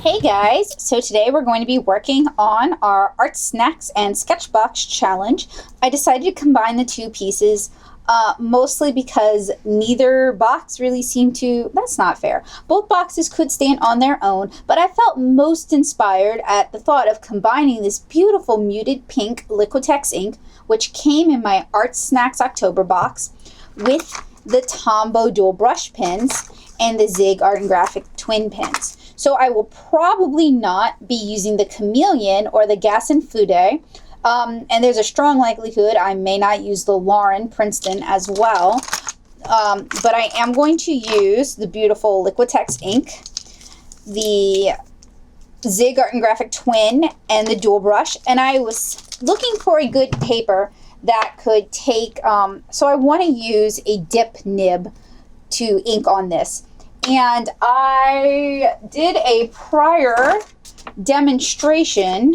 Hey guys, so today we're going to be working on our ArtSnacks and SketchBox challenge. I decided to combine the two pieces mostly because neither box really seemed to, that's not fair. Both boxes could stand on their own, but I felt most inspired at the thought of combining this beautiful muted pink Liquitex ink, which came in my ArtSnacks October box, with the Tombow dual brush pens and the Zig Art and Graphic twin pens. So I will probably not be using the Chameleon or the Gas and Fude. And there's a strong likelihood I may not use the Lauren Princeton as well. But I am going to use the beautiful Liquitex ink, the Zig Art and Graphic twin, and the dual brush. And I was looking for a good paper that could take, so I want to use a dip nib to ink on this. And I did a prior demonstration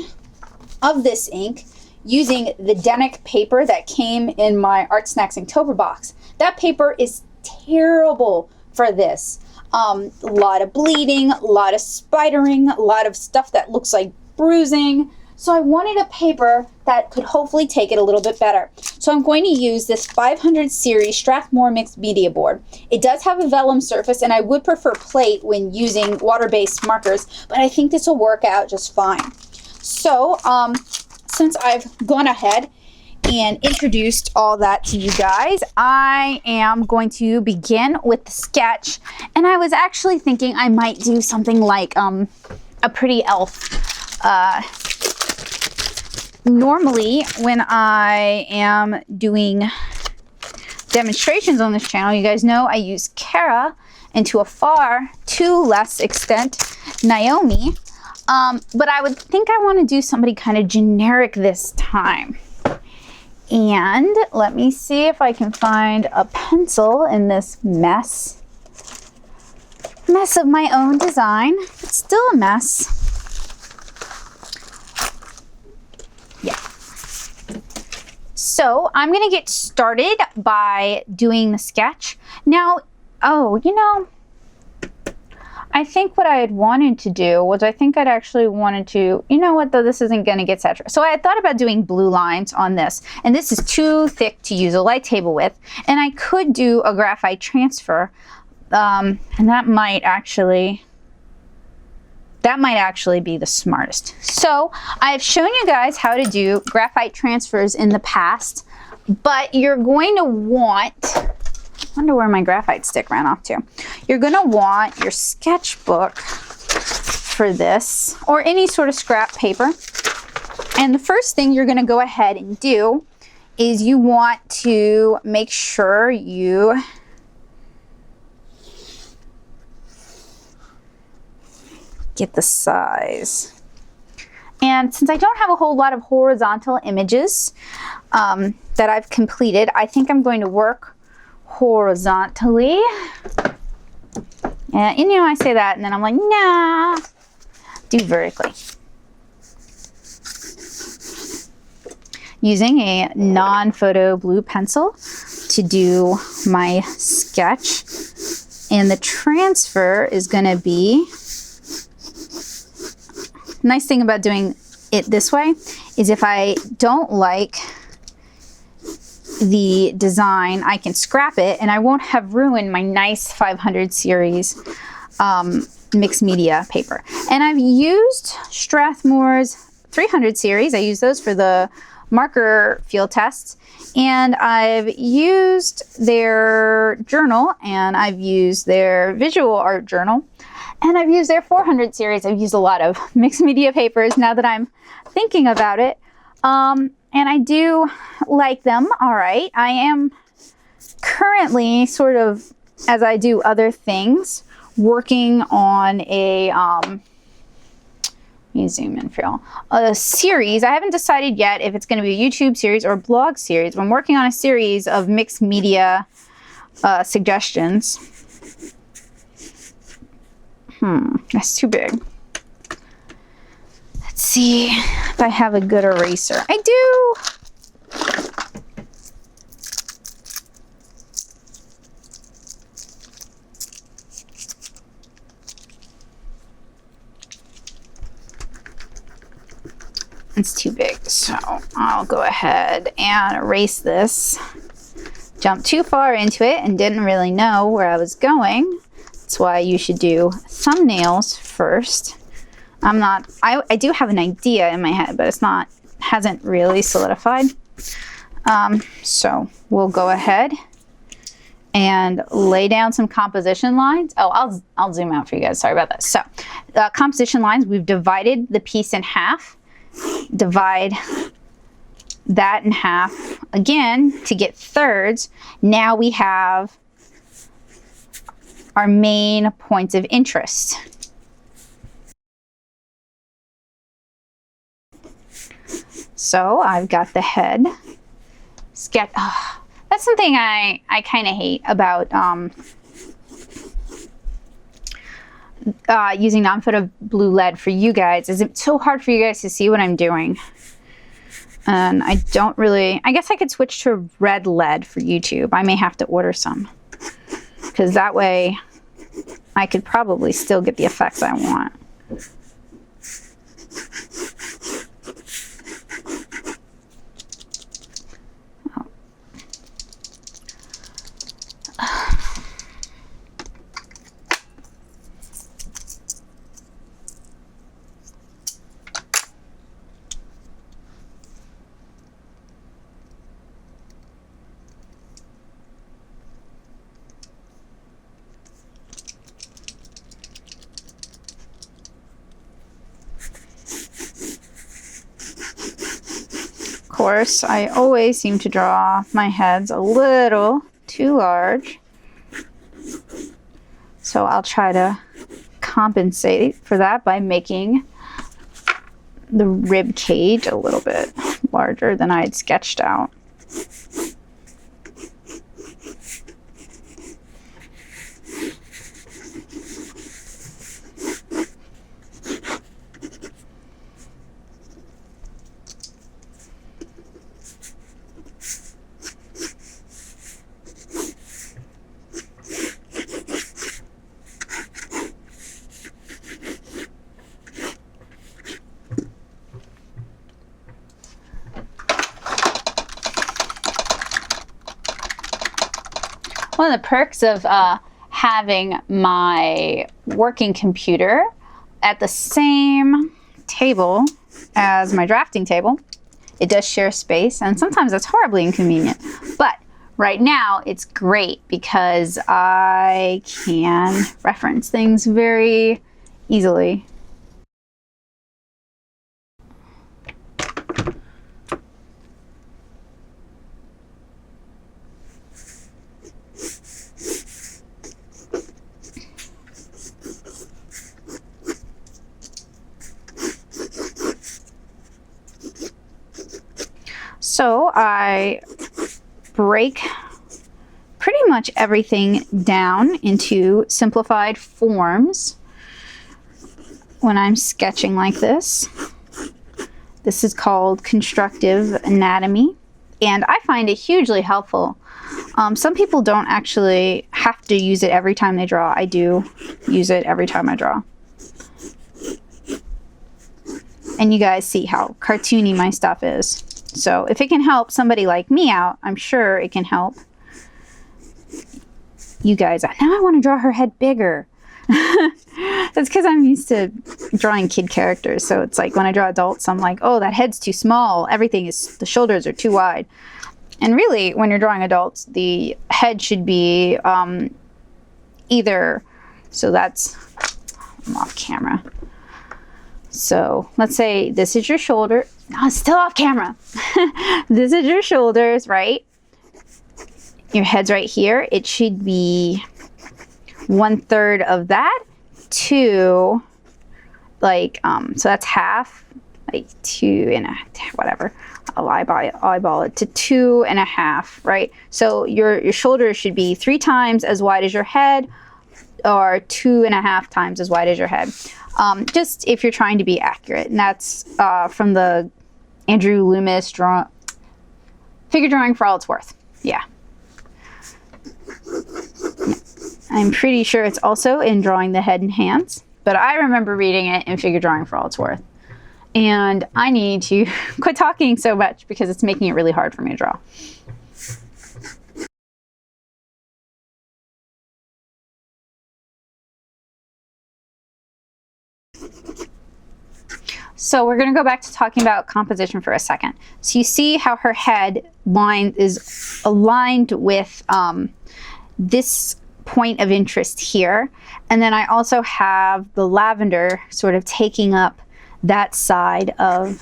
of this ink using the Denick paper that came in my ArtSnacks Inktober box. That paper is terrible for this. A lot of bleeding, a lot of spidering, a lot of stuff that looks like bruising. So I wanted a paper that could hopefully take it a little bit better. So I'm going to use this 500 series Strathmore mixed media board. It does have a vellum surface, and I would prefer plate when using water-based markers, but I think this will work out just fine. So since I've gone ahead and introduced all that to you guys, I am going to begin with the sketch. And I was actually thinking I might do something like a pretty elf. Normally, when I am doing demonstrations on this channel, you guys know I use Kara, and to a far too less extent, Naomi. But I would think I want to do somebody kind of generic this time. And let me see if I can find a pencil in this mess of my own design. It's still a mess. Yeah. So I'm going to get started by doing the sketch. Now, I think what I had wanted to do was I think I'd actually wanted to, you know what, though this isn't going to get saturated. So I had thought about doing blue lines on this, and this is too thick to use a light table with, and I could do a graphite transfer, and that might actually be the smartest. So I've shown you guys how to do graphite transfers in the past, but you're going to want, I wonder where my graphite stick ran off to. You're going to want your sketchbook for this, or any sort of scrap paper. And the first thing you're going to go ahead and do is you want to make sure you get the size. And since I don't have a whole lot of horizontal images that I've completed, I think I'm going to work horizontally. And you know, I say that and then I'm like, nah, do vertically. Using a non-photo blue pencil to do my sketch. And the transfer is going to be, nice thing about doing it this way is if I don't like the design, I can scrap it and I won't have ruined my nice 500 series mixed media paper. And I've used Strathmore's 300 series. I use those for the marker field tests. And I've used their journal, and I've used their visual art journal, and I've used their 400 series. I've used a lot of mixed media papers now that I'm thinking about it. And I do like them. All right. I am currently sort of, as I do other things, working on a, let me zoom in for y'all, a series. I haven't decided yet if it's going to be a YouTube series or a blog series. I'm working on a series of mixed media suggestions. That's too big. Let's see if I have a good eraser. I do. It's too big, so I'll go ahead and erase this. Jumped too far into it and didn't really know where I was going. That's why you should do thumbnails first. I do have an idea in my head, but hasn't really solidified. So we'll go ahead and lay down some composition lines. Oh, I'll zoom out for you guys. Sorry about that. So composition lines, we've divided the piece in half. Divide that in half again to get thirds. Now we have our main points of interest. So I've got the head. Sketch. Oh, that's something I kind of hate about using non-photo blue lead for you guys. Is it's so hard for you guys to see what I'm doing. And I don't really, I guess I could switch to red lead for YouTube. I may have to order some, because that way I could probably still get the effects I want. Of course, I always seem to draw my heads a little too large. So I'll try to compensate for that by making the rib cage a little bit larger than I had sketched out. One of the perks of having my working computer at the same table as my drafting table, it does share space, and sometimes that's horribly inconvenient. But right now it's great because I can reference things very easily. So I break pretty much everything down into simplified forms when I'm sketching like this. This is called constructive anatomy, and I find it hugely helpful. Some people don't actually have to use it every time they draw. I do use it every time I draw. And you guys see how cartoony my stuff is. So if it can help somebody like me out, I'm sure it can help you guys out. Now I want to draw her head bigger. That's because I'm used to drawing kid characters. So it's like when I draw adults, I'm like, oh, that head's too small. Everything is, the shoulders are too wide. And really, when you're drawing adults, the head should be either, so that's, I'm off camera. So let's say this is your shoulder. No, it's still off camera. This is your shoulders, right? Your head's right here. It should be 1/3 of that to like, so that's half, like 2.5, whatever. I'll eyeball it to 2.5, right? So your shoulder should be 3 times as wide as your head, or 2.5 times as wide as your head. Just if you're trying to be accurate. And that's from the Andrew Loomis figure drawing for all it's worth. Yeah. I'm pretty sure it's also in Drawing the Head and Hands, but I remember reading it in Figure Drawing for all it's worth. And I need to quit talking so much because it's making it really hard for me to draw. So we're going to go back to talking about composition for a second. So you see how her head line is aligned with this point of interest here. And then I also have the lavender sort of taking up that side of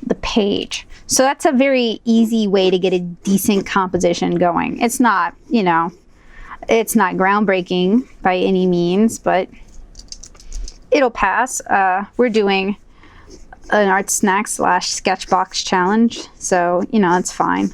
the page. So that's a very easy way to get a decent composition going. It's not, you know, it's not groundbreaking by any means, but it'll pass. We're doing an ArtSnacks / SketchBox challenge, so, you know, it's fine.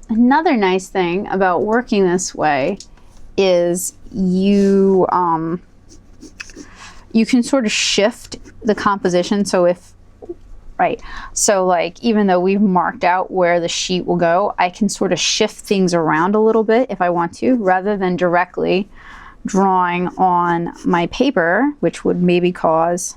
Another nice thing about working this way is you can sort of shift the composition. So if, right, so like even though we've marked out where the sheet will go, I can sort of shift things around a little bit if I want to, rather than directly drawing on my paper, which would maybe cause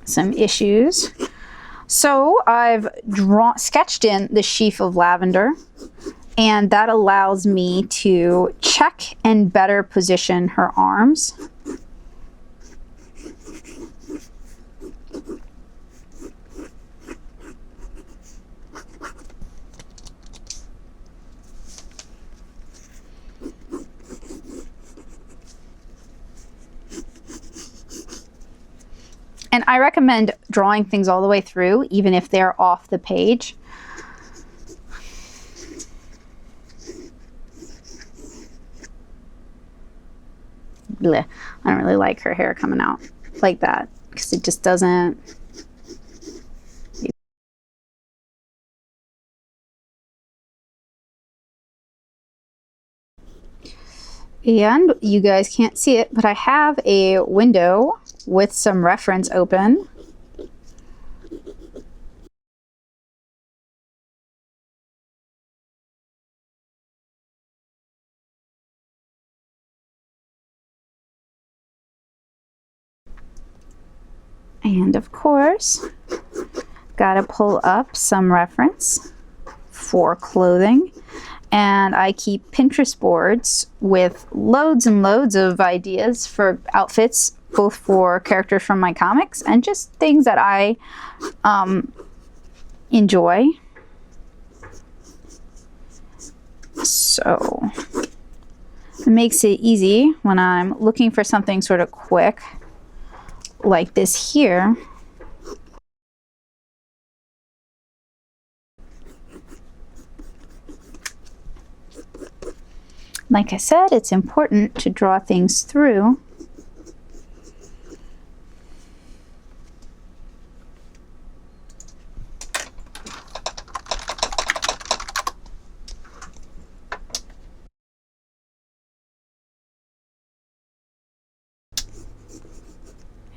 some issues. So I've sketched in the sheaf of lavender, and that allows me to check and better position her arms. And I recommend drawing things all the way through, even if they're off the page. Blech. I don't really like her hair coming out like that because it just doesn't. And you guys can't see it, but I have a window with some reference open. And of course, gotta pull up some reference for clothing. And I keep Pinterest boards with loads and loads of ideas for outfits, both for characters from my comics and just things that I enjoy. So it makes it easy when I'm looking for something sort of quick like this here. Like I said, it's important to draw things through.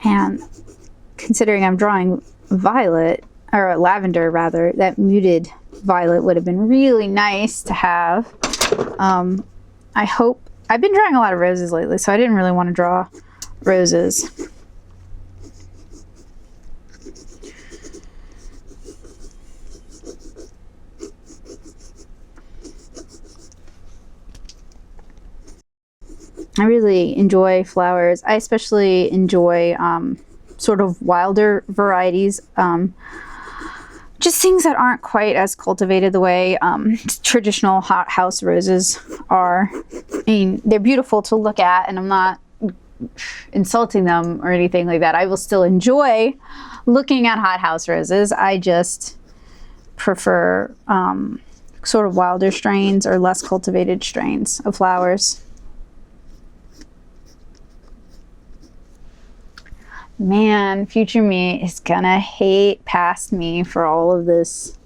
And considering I'm drawing violet, or lavender rather, that muted violet would have been really nice to have. I hope, I've been drawing a lot of roses lately, so I didn't really want to draw roses. I really enjoy flowers. I especially enjoy sort of wilder varieties. Just things that aren't quite as cultivated the way traditional hothouse roses are. I mean, they're beautiful to look at, and I'm not insulting them or anything like that. I will still enjoy looking at hothouse roses. I just prefer sort of wilder strains or less cultivated strains of flowers. Man, future me is gonna hate past me for all of this.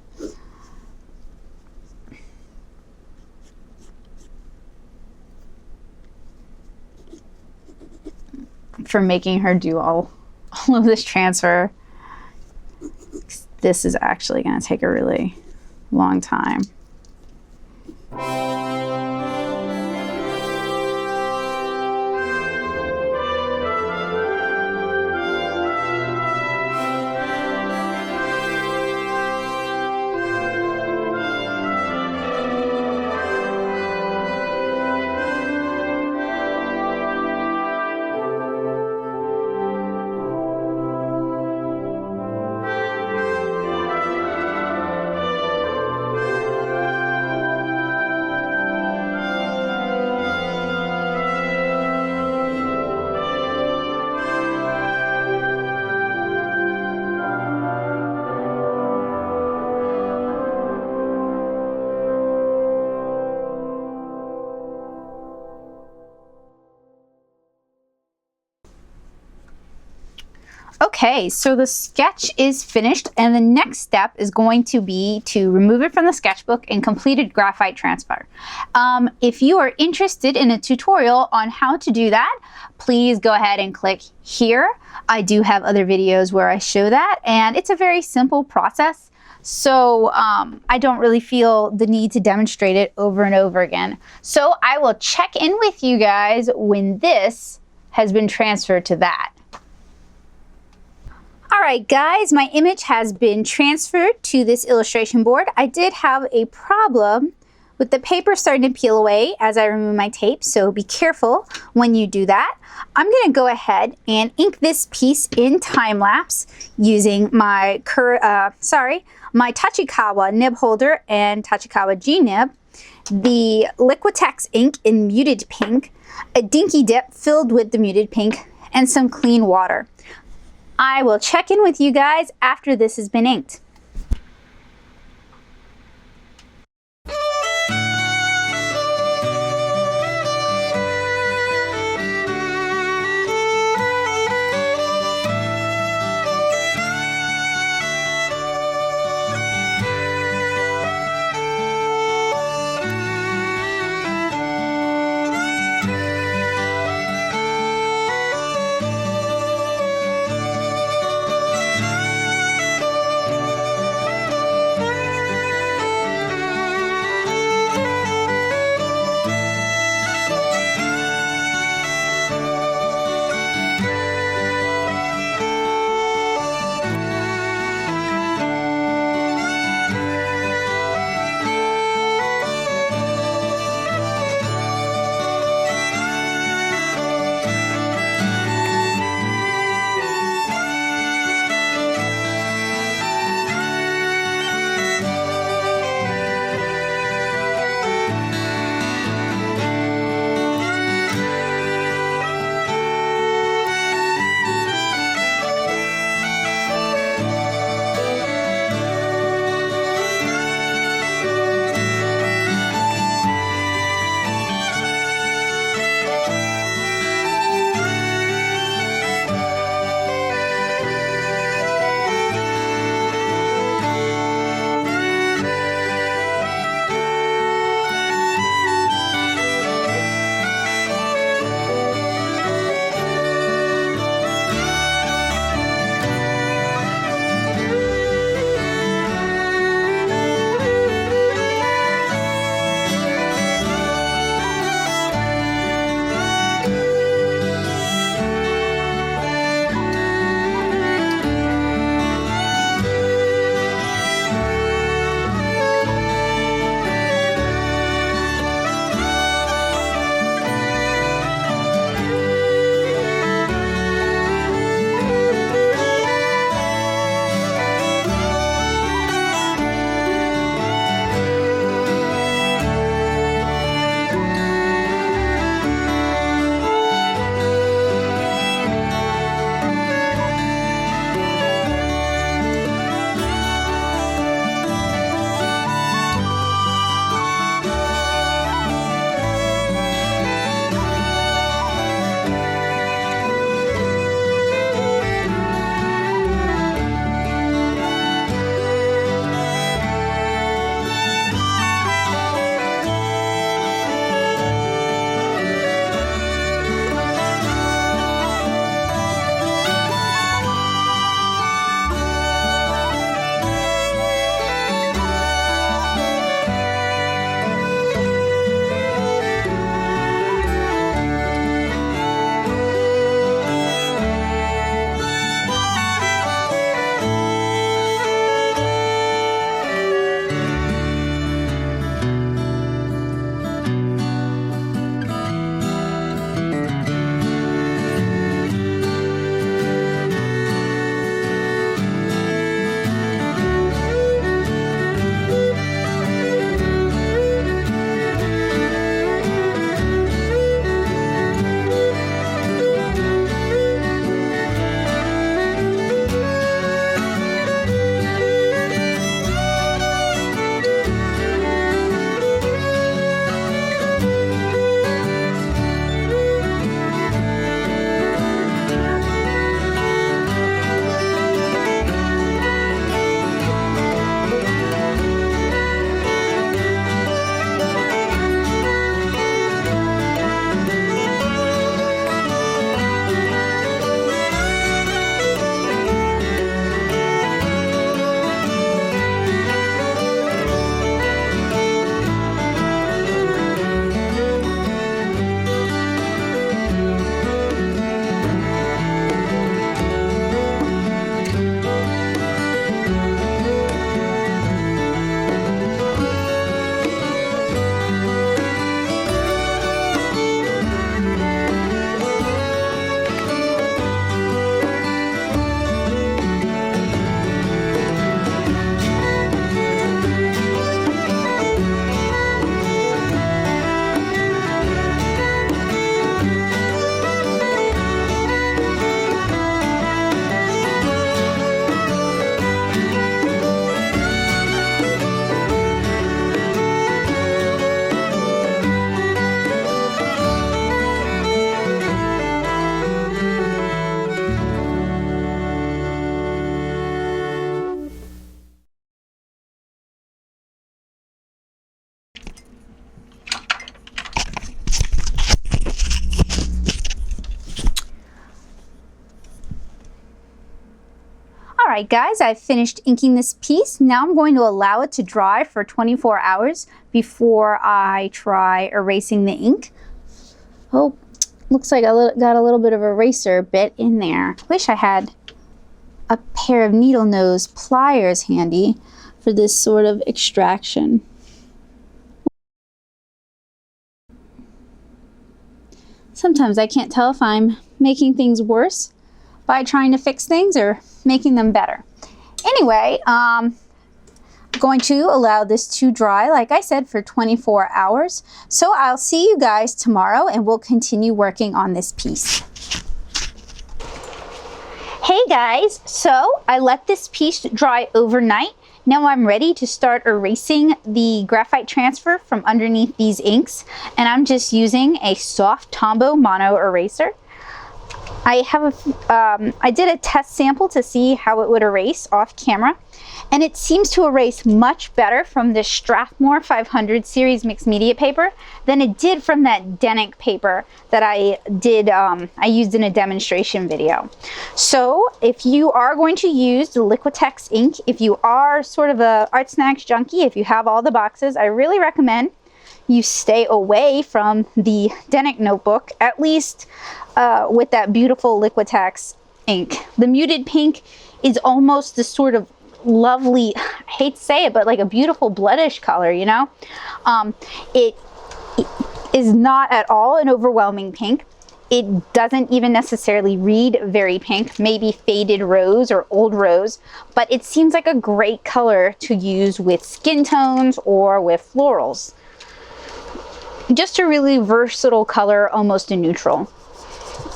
For making her do all of this transfer. This is actually gonna take a really long time. Okay, so the sketch is finished, and the next step is going to be to remove it from the sketchbook and complete a graphite transfer. If you are interested in a tutorial on how to do that, please go ahead and click here. I do have other videos where I show that, and it's a very simple process. So I don't really feel the need to demonstrate it over and over again. So I will check in with you guys when this has been transferred to that. Alright guys, my image has been transferred to this illustration board. I did have a problem with the paper starting to peel away as I remove my tape, so be careful when you do that. I'm going to go ahead and ink this piece in time lapse using my Tachikawa nib holder and Tachikawa G nib, the Liquitex ink in muted pink, a dinky dip filled with the muted pink, and some clean water. I will check in with you guys after this has been inked. Alright guys, I've finished inking this piece. Now I'm going to allow it to dry for 24 hours before I try erasing the ink. Oh, looks like I got a little bit of eraser bit in there. Wish I had a pair of needle nose pliers handy for this sort of extraction. Sometimes I can't tell if I'm making things worse by trying to fix things or making them better. Anyway, I'm going to allow this to dry, like I said, for 24 hours. So I'll see you guys tomorrow and we'll continue working on this piece. Hey guys, so I let this piece dry overnight. Now I'm ready to start erasing the graphite transfer from underneath these inks, and I'm just using a soft Tombow mono eraser. I did a test sample to see how it would erase off camera, and it seems to erase much better from the Strathmore 500 series mixed media paper than it did from that Denick paper that I used in a demonstration video. So if you are going to use the Liquitex ink, if you are sort of a ArtSnacks junkie, if you have all the boxes, I really recommend you stay away from the Denick notebook, at least with that beautiful Liquitex ink. The muted pink is almost the sort of lovely, I hate to say it, but like a beautiful bloodish color, you know? It is not at all an overwhelming pink. It doesn't even necessarily read very pink, maybe faded rose or old rose, but it seems like a great color to use with skin tones or with florals. Just a really versatile color, almost a neutral.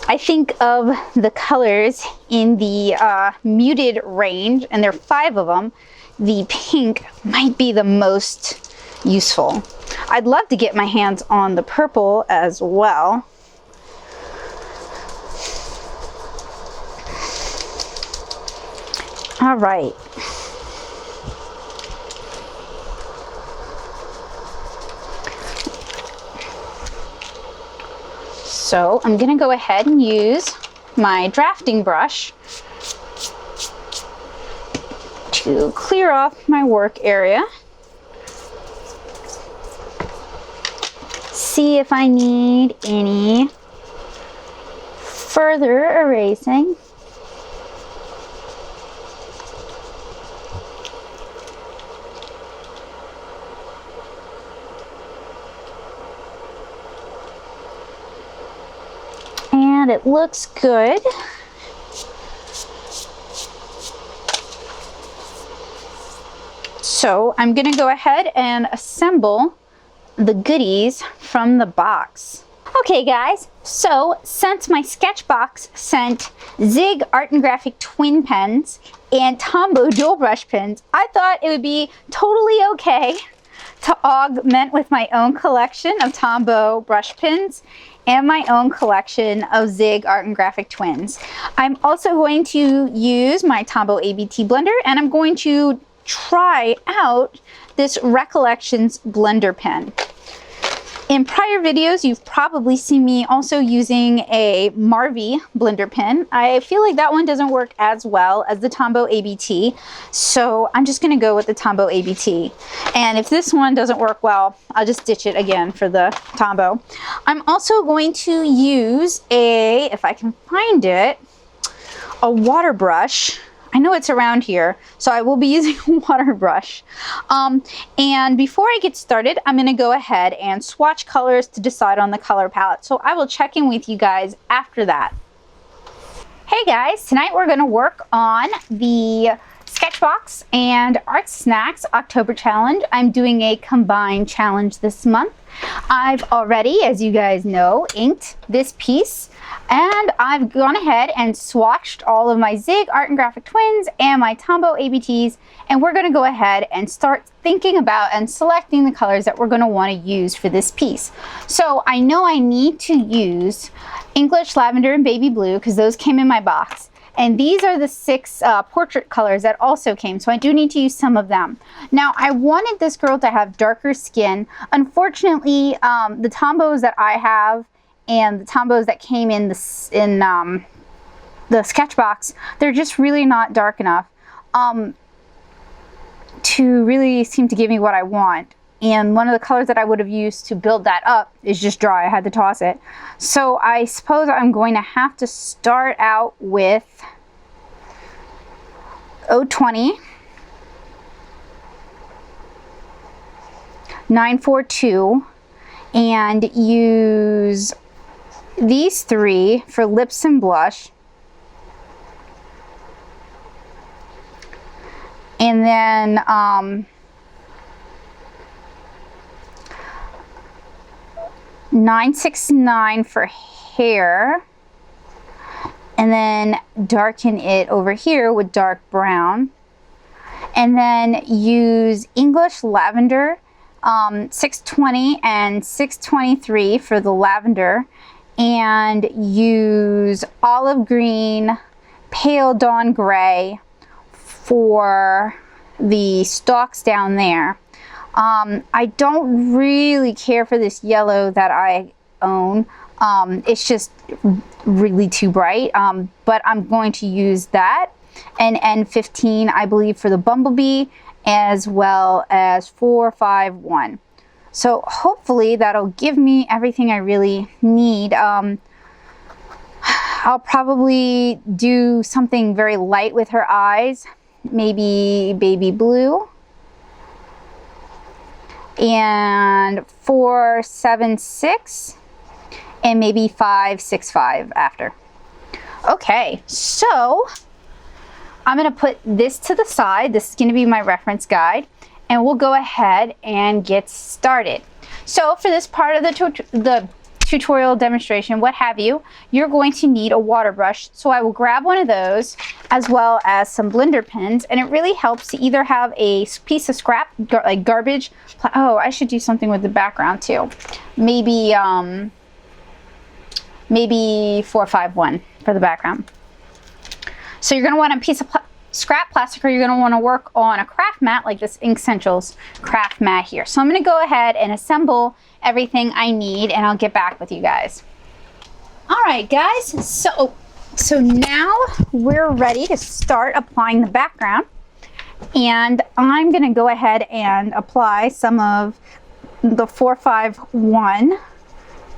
I think of the colors in the muted range, and there are 5 of them, the pink might be the most useful. I'd love to get my hands on the purple as well. All right. So I'm going to go ahead and use my drafting brush to clear off my work area. See if I need any further erasing. And it looks good. So I'm going to go ahead and assemble the goodies from the box. Okay guys, so since my SketchBox sent Zig Art and Graphic twin pens and Tombow dual brush pens, I thought it would be totally okay to augment with my own collection of Tombow brush pens and my own collection of Zig Art and Graphic twins. I'm also going to use my Tombow ABT blender, and I'm going to try out this Recollections blender pen. In prior videos, you've probably seen me also using a Marvy blender pen. I feel like that one doesn't work as well as the Tombow ABT, so I'm just gonna go with the Tombow ABT. And if this one doesn't work well, I'll just ditch it again for the Tombow. I'm also going to use if I can find it, a water brush. I know it's around here, so I will be using a water brush. And before I get started, I'm going to go ahead and swatch colors to decide on the color palette. So I will check in with you guys after that. Hey guys, tonight we're going to work on the SketchBox and ArtSnacks October Challenge. I'm doing a combined challenge this month. I've already, as you guys know, inked this piece, and I've gone ahead and swatched all of my Zig Art and Graphic twins and my Tombow ABTs, and we're going to go ahead and start thinking about and selecting the colors that we're going to want to use for this piece. So I know I need to use English Lavender and Baby Blue because those came in my box. And these are the 6 portrait colors that also came, so I do need to use some of them. Now, I wanted this girl to have darker skin. Unfortunately, the Tombows that I have and the Tombows that came in the SketchBox, they're just really not dark enough. to really seem to give me what I want. And one of the colors that I would have used to build that up is just dry. I had to toss it. So I suppose I'm going to have to start out with 020, 942, and use these three for lips and blush. And then 969 for hair. And then darken it over here with dark brown. And then use English lavender, 620 and 623 for the lavender. And use olive green, pale dawn gray for the stalks down there. I don't really care for this yellow that I own. It's just really too bright, but I'm going to use that. And N15, I believe, for the bumblebee, as well as 451. So hopefully that'll give me everything I really need. I'll probably do something very light with her eyes, maybe baby blue, and 476, and maybe 565 after. Okay, so I'm going to put this to the side. This is going to be my reference guide, and we'll go ahead and get started. So for this part of the tutorial demonstration, what have you, you're going to need a water brush. So I will grab one of those, as well as some blender pins, and it really helps to either have a piece of scrap, like garbage. Oh, I should do something with the background too. Maybe 451 for the background. So you're going to want a piece of scrap plastic, or you're going to want to work on a craft mat like this Ink Essentials craft mat here. So I'm going to go ahead and assemble everything I need, and I'll get back with you guys. All right, guys, so now we're ready to start applying the background, and I'm going to go ahead and apply some of the 451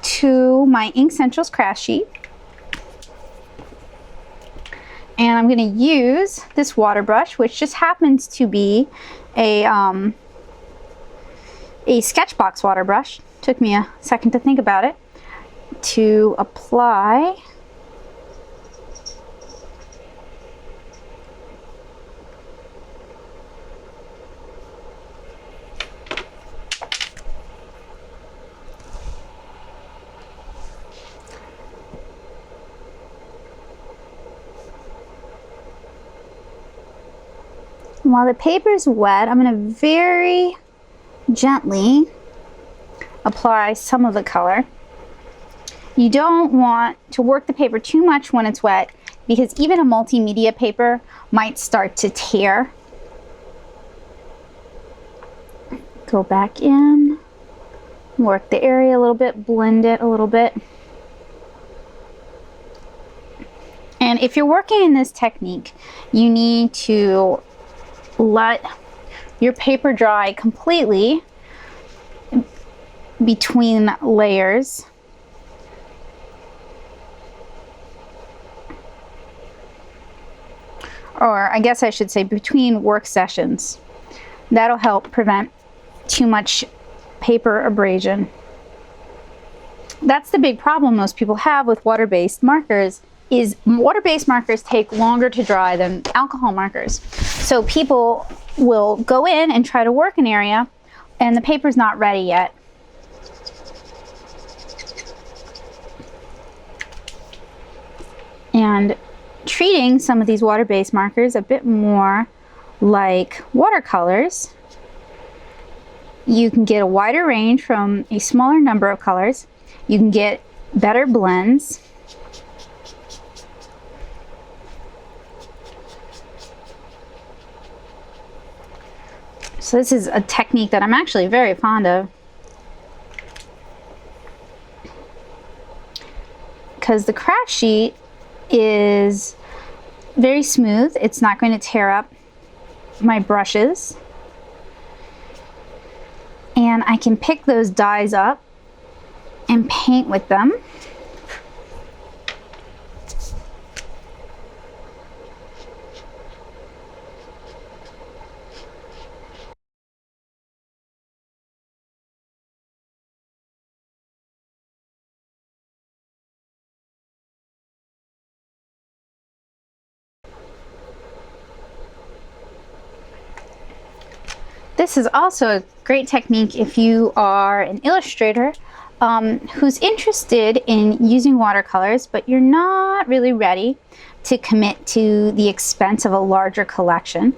to my Ink Essentials craft sheet. And I'm going to use this water brush, which just happens to be a SketchBox water brush. Took me a second to think about it. To apply while the paper is wet, I'm going to very gently apply some of the color. You don't want to work the paper too much when it's wet, because even a multimedia paper might start to tear. Go back in, work the area a little bit, blend it a little bit. And if you're working in this technique, you need to let your paper dry completely between layers. Or I guess I should say between work sessions. That'll help prevent too much paper abrasion. That's the big problem most people have with water-based markers, is water-based markers take longer to dry than alcohol markers. So people will go in and try to work an area, and the paper's not ready yet. And treating some of these water-based markers a bit more like watercolors, you can get a wider range from a smaller number of colors. You can get better blends. So this is a technique that I'm actually very fond of, because the craft sheet is very smooth. It's not going to tear up my brushes and I can pick those dies up and paint with them. This is also a great technique if you are an illustrator who's interested in using watercolors, but you're not really ready to commit to the expense of a larger collection.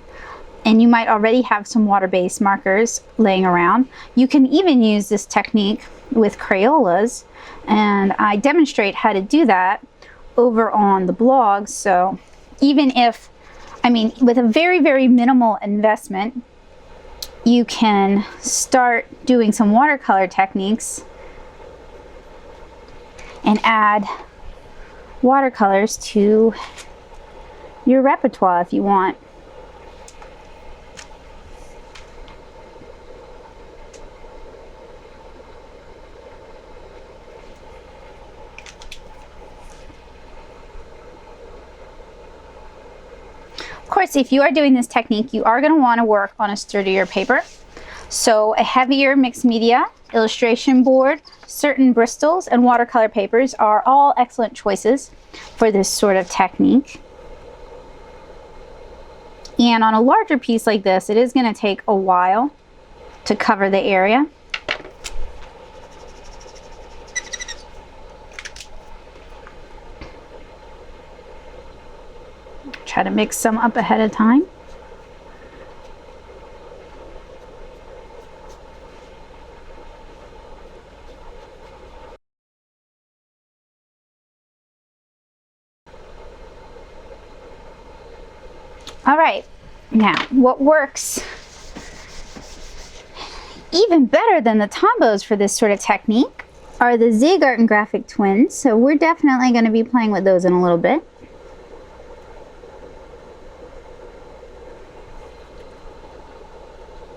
And you might already have some water-based markers laying around. You can even use this technique with Crayolas, and I demonstrate how to do that over on the blog. So even if, with a very, very minimal investment, you can start doing some watercolor techniques and add watercolors to your repertoire if you want. Of course, if you are doing this technique, you are going to want to work on a sturdier paper. So a heavier mixed media, illustration board, certain Bristols, and watercolor papers are all excellent choices for this sort of technique. And on a larger piece like this, it is going to take a while to cover the area. Try to mix some up ahead of time. All right, now what works even better than the Tombos for this sort of technique are the Zig Art and Graphic Twins. So we're definitely going to be playing with those in a little bit.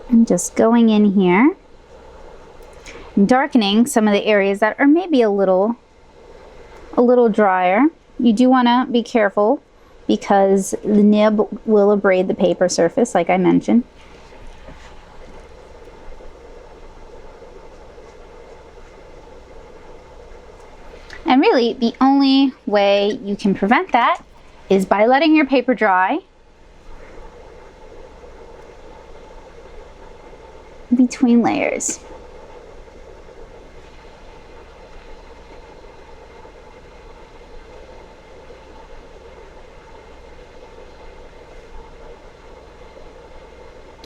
I'm just going in here and darkening some of the areas that are maybe a little drier. You do want to be careful because the nib will abrade the paper surface, like I mentioned. And really, the only way you can prevent that is by letting your paper dry between layers.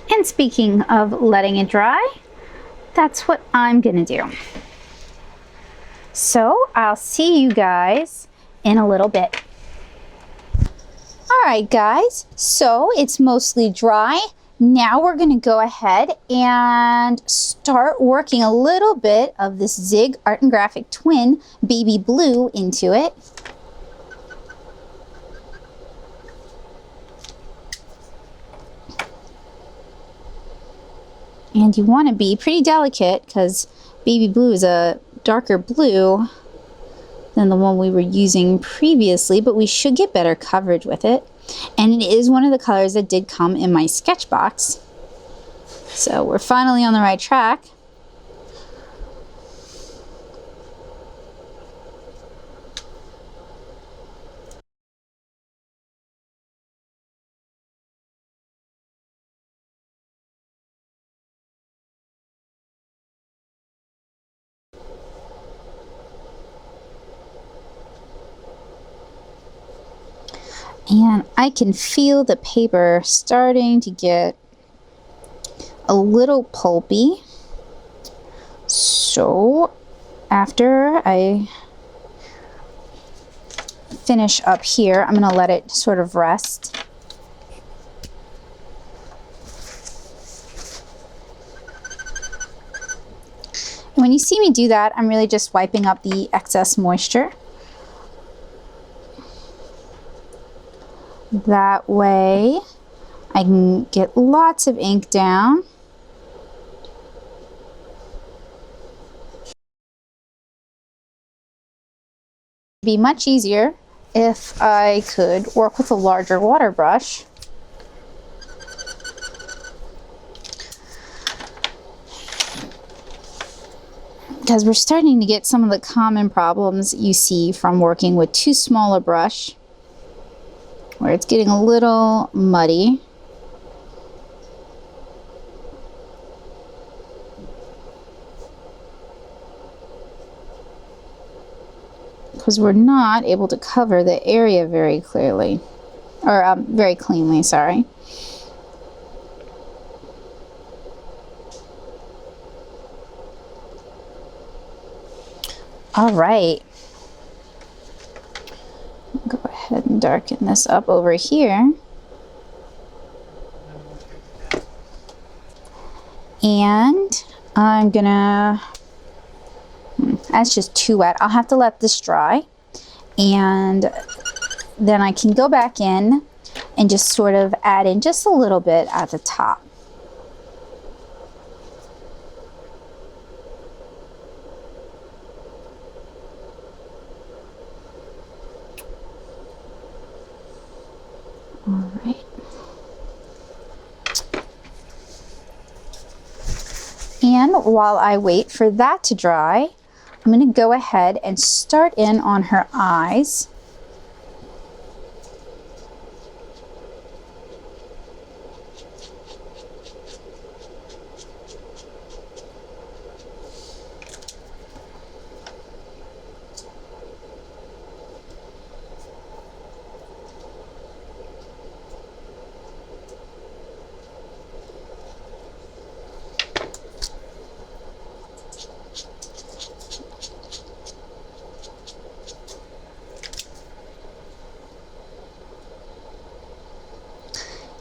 And speaking of letting it dry, that's what I'm gonna do. So I'll see you guys in a little bit. All right, guys, so it's mostly dry. Now we're going to go ahead and start working a little bit of this Zig Art and Graphic Twin Baby Blue into it. And you want to be pretty delicate because Baby Blue is a darker blue than the one we were using previously, but we should get better coverage with it. And it is one of the colors that did come in my SketchBox. So we're finally on the right track. And I can feel the paper starting to get a little pulpy. So after I finish up here, I'm going to let it sort of rest. When you see me do that, I'm really just wiping up the excess moisture. That way I can get lots of ink down. It'd be much easier if I could work with a larger water brush. Because we're starting to get some of the common problems you see from working with too small a brush, where it's getting a little muddy. Because we're not able to cover the area very clearly, or very cleanly, sorry. All right, go ahead and darken this up over here. And I'm gonna, that's just too wet. I'll have to let this dry, and then I can go back in and just sort of add in just a little bit at the top. All right. And while I wait for that to dry, I'm going to go ahead and start in on her eyes.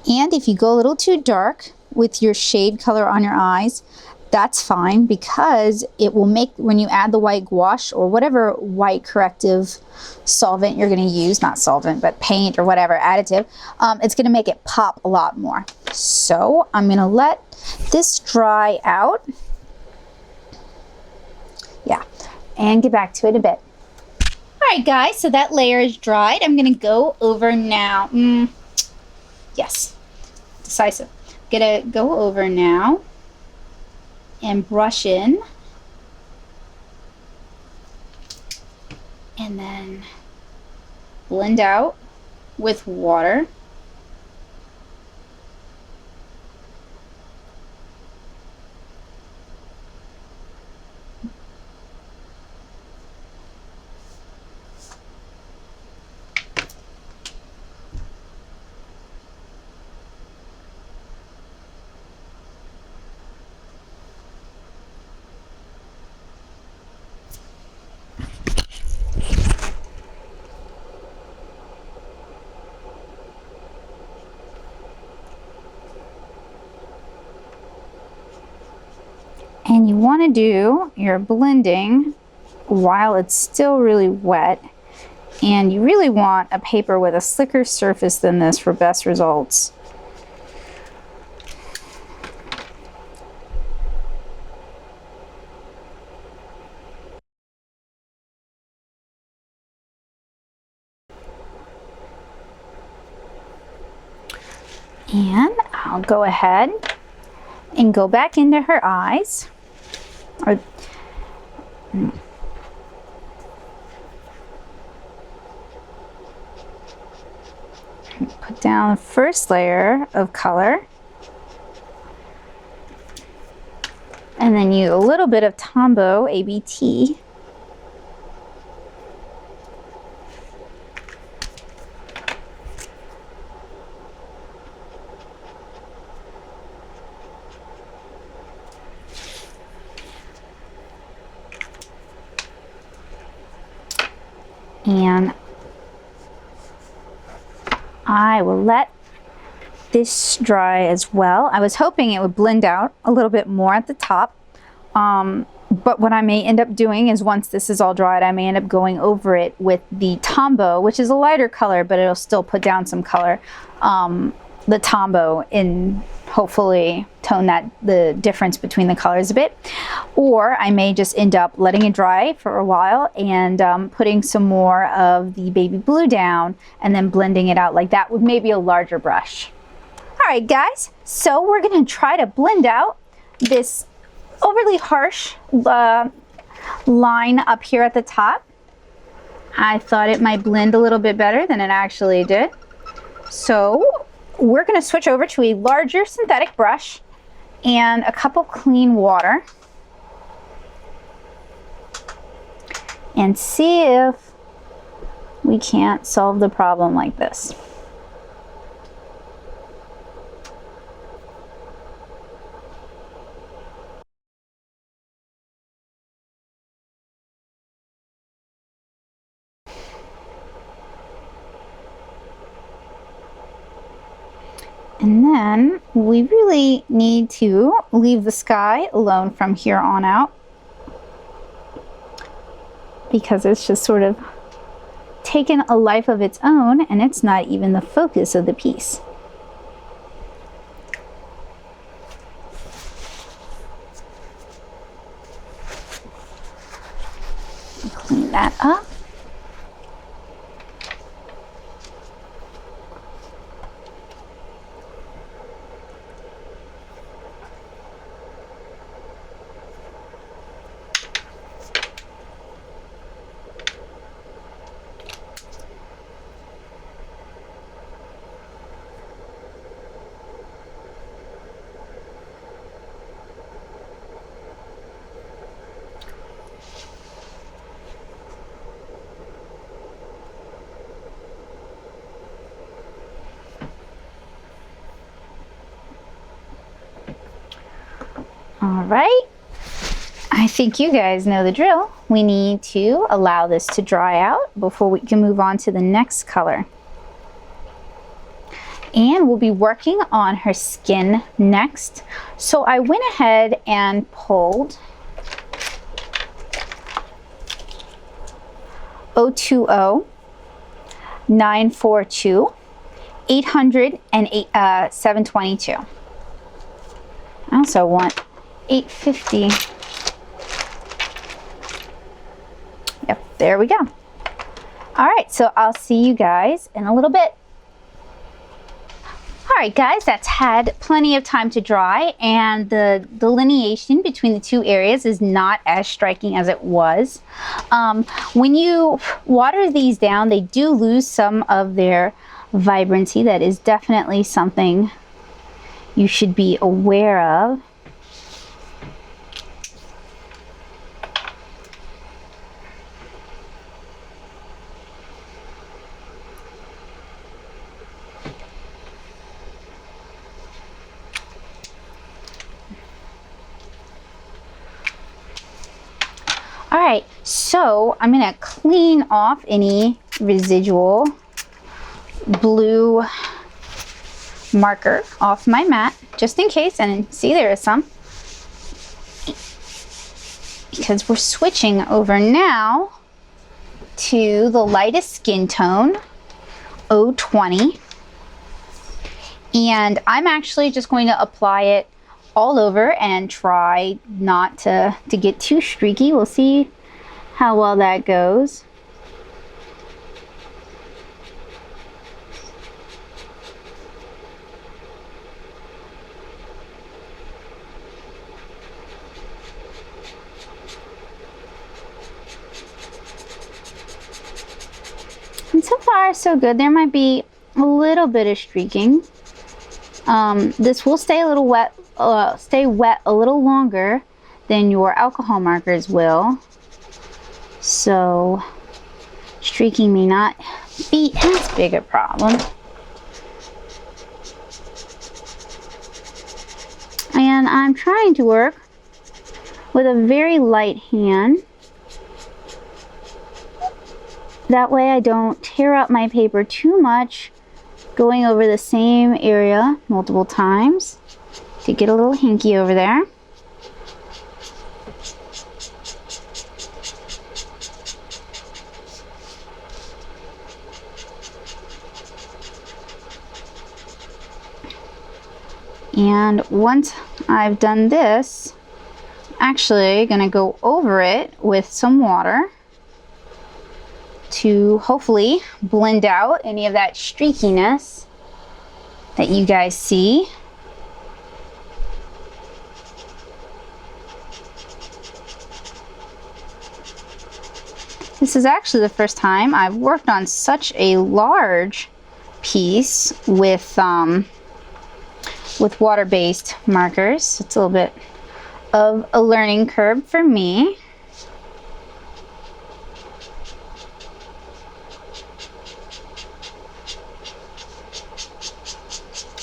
And if you go a little too dark with your shade color on your eyes, that's fine, because it will make, when you add the white gouache or whatever white corrective solvent you're going to use, not solvent, but paint or whatever additive, it's going to make it pop a lot more. So I'm going to let this dry out. Yeah, and get back to it in a bit. All right, guys, so that layer is dried. I'm going to go over now. Yes. Decisive. Gonna go over now and brush in, and then blend out with water. And you want to do your blending while it's still really wet, and you really want a paper with a slicker surface than this for best results. And I'll go ahead and go back into her eyes. Or put down the first layer of color, and then use a little bit of Tombow ABT. And I will let this dry as well. I was hoping it would blend out a little bit more at the top, but what I may end up doing is, once this is all dried, I may end up going over it with the Tombow, which is a lighter color, but it'll still put down some color, the Tombow and hopefully tone the difference between the colors a bit. Or I may just end up letting it dry for a while and putting some more of the baby blue down and then blending it out like that with maybe a larger brush. All right, guys, so we're gonna try to blend out this overly harsh line up here at the top. I thought it might blend a little bit better than it actually did. So we're going to switch over to a larger synthetic brush and a cup of clean water and see if we can't solve the problem like this. And then we really need to leave the sky alone from here on out because it's just sort of taken a life of its own and it's not even the focus of the piece. Clean that up. All right, I think you guys know the drill. We need to allow this to dry out before we can move on to the next color. And we'll be working on her skin next. So I went ahead and pulled 020, 942, 800, and 722. I also want 850. Yep, there we go. All right, so I'll see you guys in a little bit. All right, guys, that's had plenty of time to dry, and the delineation between the two areas is not as striking as it was. When you water these down, they do lose some of their vibrancy. That is definitely something you should be aware of. All right, so I'm gonna clean off any residual blue marker off my mat, just in case, and see there is some, because we're switching over now to the lightest skin tone, 020, and I'm actually just going to apply it all over and try not to get too streaky. We'll see how well that goes. And so far so good. There might be a little bit of streaking. This will stay a little wet, stay wet a little longer than your alcohol markers will. So streaking may not be as big a problem. And I'm trying to work with a very light hand. That way I don't tear up my paper too much, going over the same area multiple times to get a little hinky over there. And once I've done this, I'm actually gonna go over it with some water to hopefully blend out any of that streakiness that you guys see. This is actually the first time I've worked on such a large piece with water-based markers. It's a little bit of a learning curve for me.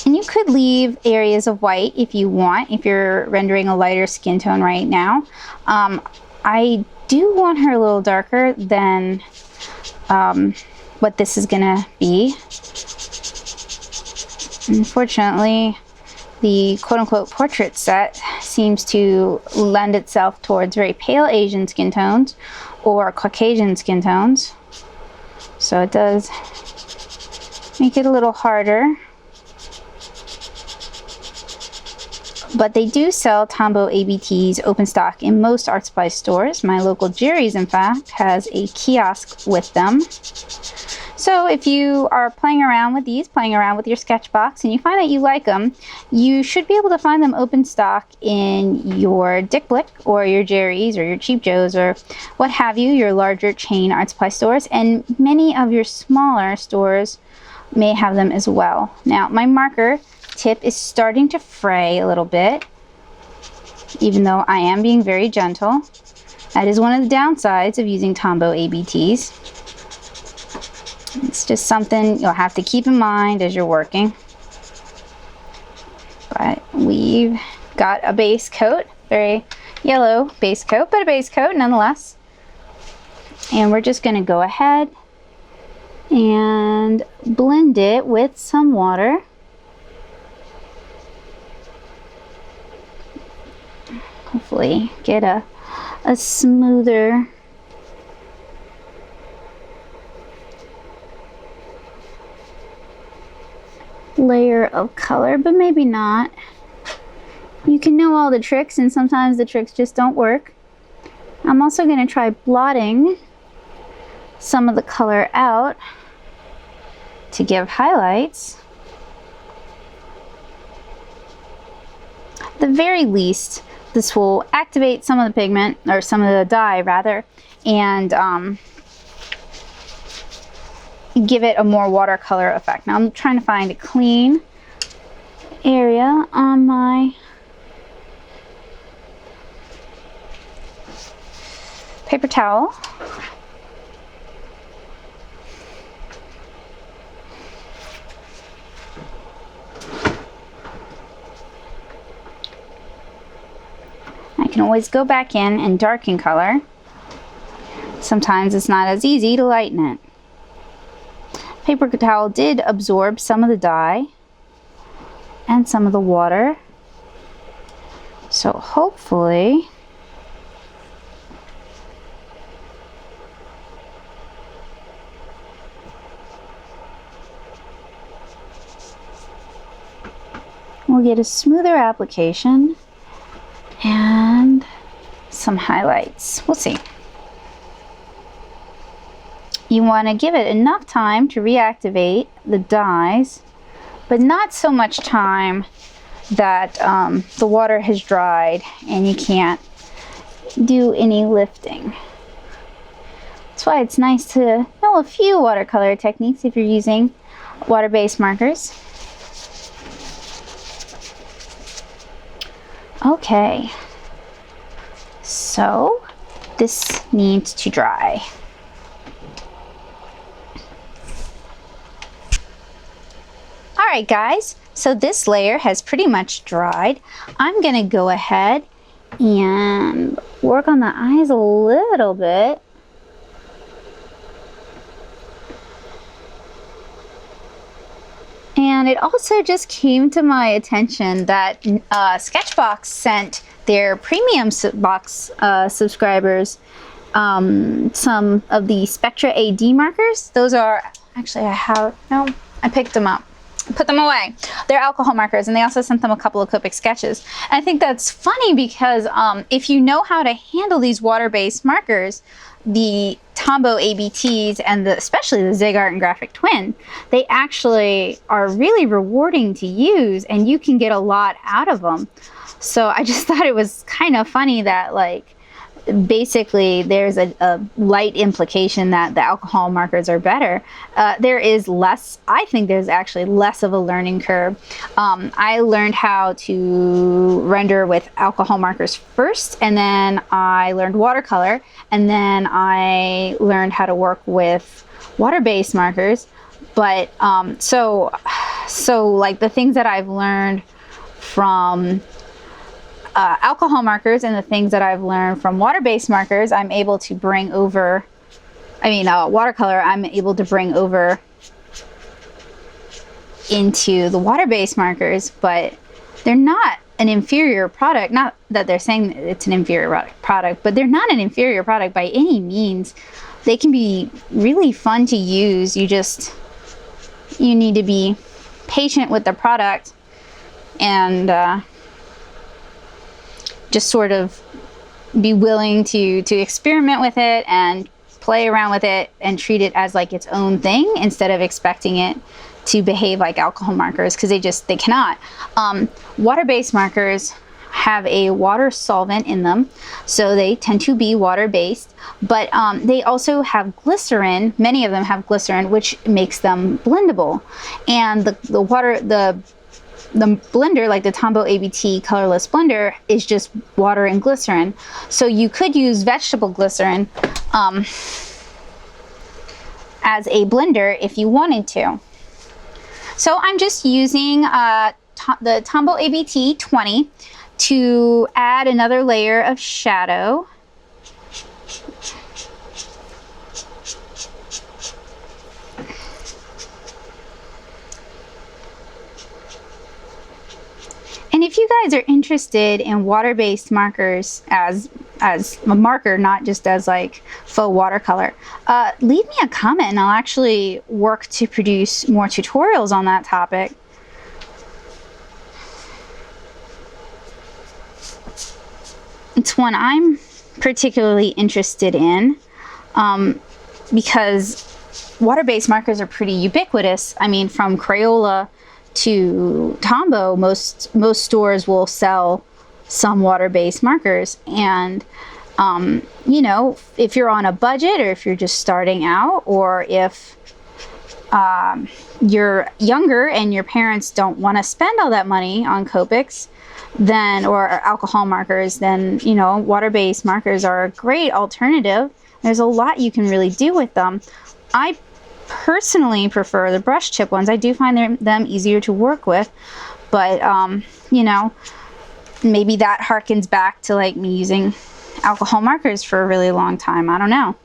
And you could leave areas of white if you want, if you're rendering a lighter skin tone right now. I do want her a little darker than what this is gonna be. Unfortunately, the quote-unquote portrait set seems to lend itself towards very pale Asian skin tones or Caucasian skin tones. So it does make it a little harder. But they do sell Tombow ABTs open stock in most art supply stores. My local Jerry's, in fact, has a kiosk with them. So if you are playing around with these, playing around with your SketchBox, and you find that you like them, you should be able to find them open stock in your Dick Blick or your Jerry's or your Cheap Joe's or what have you, your larger chain art supply stores, and many of your smaller stores may have them as well. Now, my marker tip is starting to fray a little bit, even though I am being very gentle. That is one of the downsides of using Tombow ABTs. It's just something you'll have to keep in mind as you're working. But we've got a base coat, very yellow base coat, but a base coat nonetheless. And we're just going to go ahead and blend it with some water. Hopefully get a smoother layer of color, but maybe not. You can know all the tricks, and sometimes the tricks just don't work. I'm also going to try blotting some of the color out to give highlights. At the very least, this will activate some of the pigment, or some of the dye rather, and give it a more watercolor effect. Now I'm trying to find a clean area on my paper towel. I can always go back in and darken color. Sometimes it's not as easy to lighten it. Paper towel did absorb some of the dye and some of the water, so hopefully we'll get a smoother application and some highlights. We'll see. You want to give it enough time to reactivate the dyes, but not so much time that the water has dried and you can't do any lifting. That's why it's nice to know a few watercolor techniques if you're using water-based markers. Okay, so this needs to dry. Alright guys, so this layer has pretty much dried. I'm going to go ahead and work on the eyes a little bit. And it also just came to my attention that SketchBox sent their premium box subscribers some of the Spectra AD markers. Those are, actually I picked them up. put them away. They're alcohol markers, and they also sent them a couple of Copic sketches. And I think that's funny because if you know how to handle these water-based markers, the Tombow ABTs and especially the ZigArt and Graphic Twin, they actually are really rewarding to use, and you can get a lot out of them. So I just thought it was kind of funny that, like, basically there's a light implication that the alcohol markers are better. There is less, I think there's actually less of a learning curve. I learned how to render with alcohol markers first, and then I learned watercolor, and then I learned how to work with water-based markers. But so like the things that I've learned from alcohol markers and the things that I've learned from water-based markers, I'm able to bring over, watercolor, I'm able to bring over into the water-based markers, but they're not an inferior product. Not that they're saying it's an inferior product, but they're not an inferior product by any means. They can be really fun to use. You need to be patient with the product and just sort of be willing to experiment with it and play around with it and treat it as like its own thing instead of expecting it to behave like alcohol markers, because they cannot. Water-based markers have a water solvent in them, so they tend to be water-based, but they also have glycerin. Many of them have glycerin, which makes them blendable. And the blender, like the Tombow ABT colorless blender, is just water and glycerin. So you could use vegetable glycerin as a blender if you wanted to. So I'm just using the Tombow ABT 20 to add another layer of shadow. And if you guys are interested in water-based markers as a marker, not just as like faux watercolor, leave me a comment and I'll actually work to produce more tutorials on that topic. It's one I'm particularly interested in because water-based markers are pretty ubiquitous. I mean, from Crayola to Tombow, most stores will sell some water-based markers. And if you're on a budget, or if you're just starting out, or if you're younger and your parents don't want to spend all that money on Copics, or alcohol markers, then water-based markers are a great alternative. There's a lot you can really do with them. I personally prefer the brush tip ones. I do find them easier to work with, but maybe that harkens back to like me using alcohol markers for a really long time. I don't know.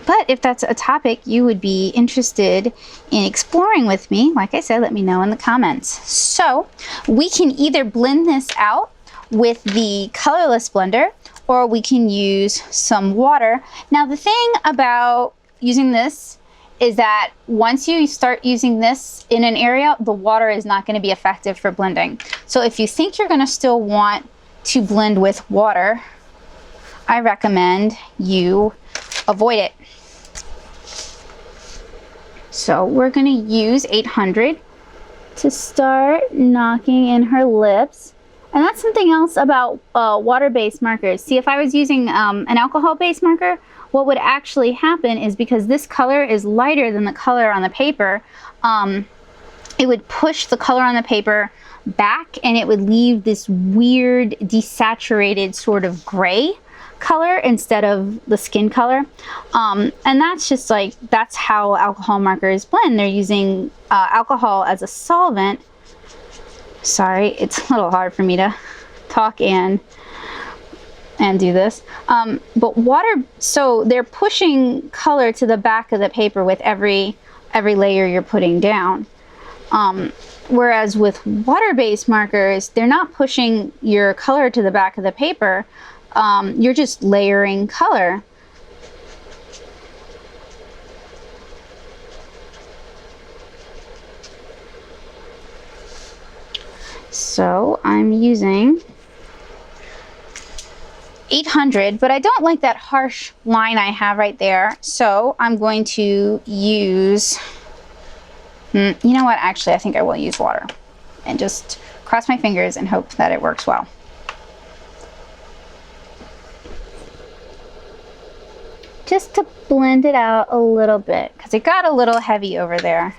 But if that's a topic you would be interested in exploring with me, like I said, let me know in the comments. So we can either blend this out with the colorless blender, or we can use some water. Now the thing about using this is that once you start using this in an area, the water is not going to be effective for blending. So if you think you're going to still want to blend with water, I recommend you avoid it. So we're going to use 800 to start knocking in her lips. And that's something else about water-based markers. See, if I was using an alcohol-based marker, what would actually happen is, because this color is lighter than the color on the paper, it would push the color on the paper back, and it would leave this weird desaturated sort of gray color instead of the skin color. And that's just like, that's how alcohol markers blend. They're using alcohol as a solvent. Sorry, it's a little hard for me to talk and do this. But water, so they're pushing color to the back of the paper with every layer you're putting down. Whereas with water-based markers, they're not pushing your color to the back of the paper. You're just layering color. So I'm using 800, but I don't like that harsh line I have right there. So I'm going to use, you know what, actually I think I will use water and just cross my fingers and hope that it works well. Just to blend it out a little bit, because it got a little heavy over there.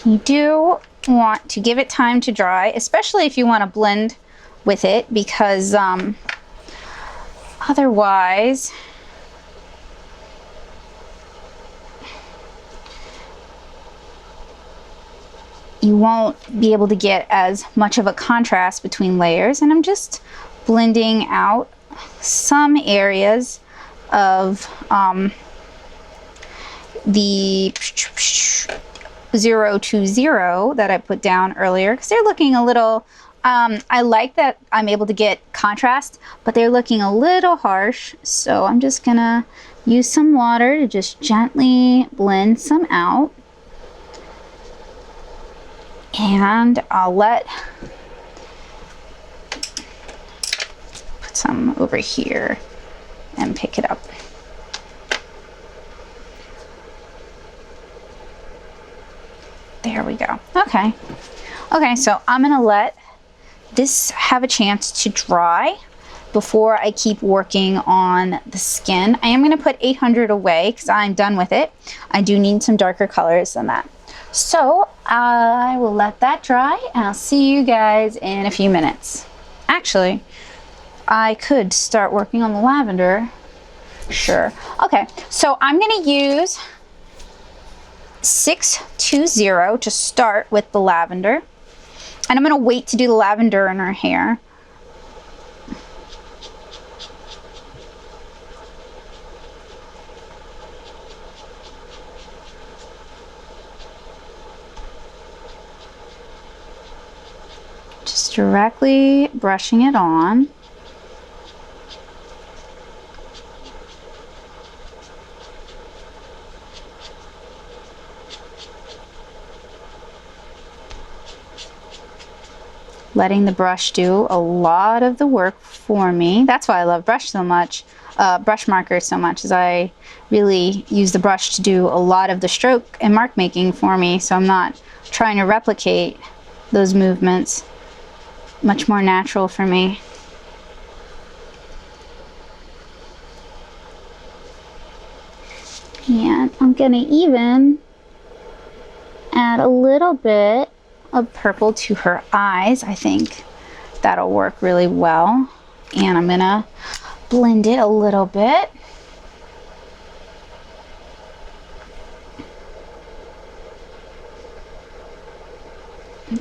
You do want to give it time to dry, especially if you want to blend with it, because otherwise you won't be able to get as much of a contrast between layers. And I'm just blending out some areas of the 020 that I put down earlier, because they're looking a little, I like that I'm able to get contrast, but they're looking a little harsh. So I'm just gonna use some water to just gently blend some out. And I'll put some over here and pick it up. There we go. Okay. Okay, so I'm gonna let this have a chance to dry before I keep working on the skin. I am gonna put 800 away because I'm done with it. I do need some darker colors than that. So I will let that dry and I'll see you guys in a few minutes. Actually, I could start working on the lavender. Sure. Okay, so I'm gonna use 620 to start with the lavender, and I'm going to wait to do the lavender in her hair. Just directly brushing it on. Letting the brush do a lot of the work for me. That's why I love brush markers so much, is I really use the brush to do a lot of the stroke and mark making for me, so I'm not trying to replicate those movements. Much more natural for me. And I'm gonna even add a little bit of purple to her eyes. I think that'll work really well. And I'm gonna blend it a little bit.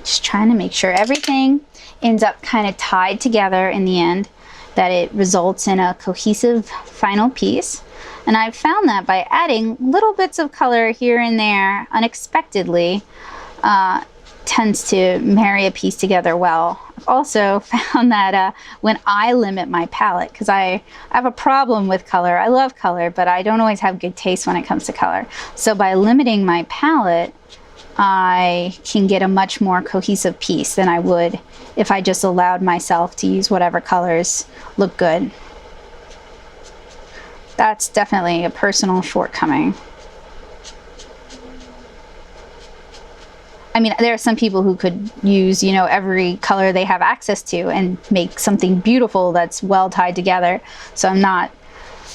Just trying to make sure everything ends up kind of tied together in the end, that it results in a cohesive final piece. And I've found that by adding little bits of color here and there unexpectedly, tends to marry a piece together well. I've also found that when I limit my palette, because I have a problem with color. I love color, but I don't always have good taste when it comes to color. So by limiting my palette, I can get a much more cohesive piece than I would if I just allowed myself to use whatever colors look good. That's definitely a personal shortcoming. I mean, there are some people who could use, you know, every color they have access to and make something beautiful that's well tied together. So I'm not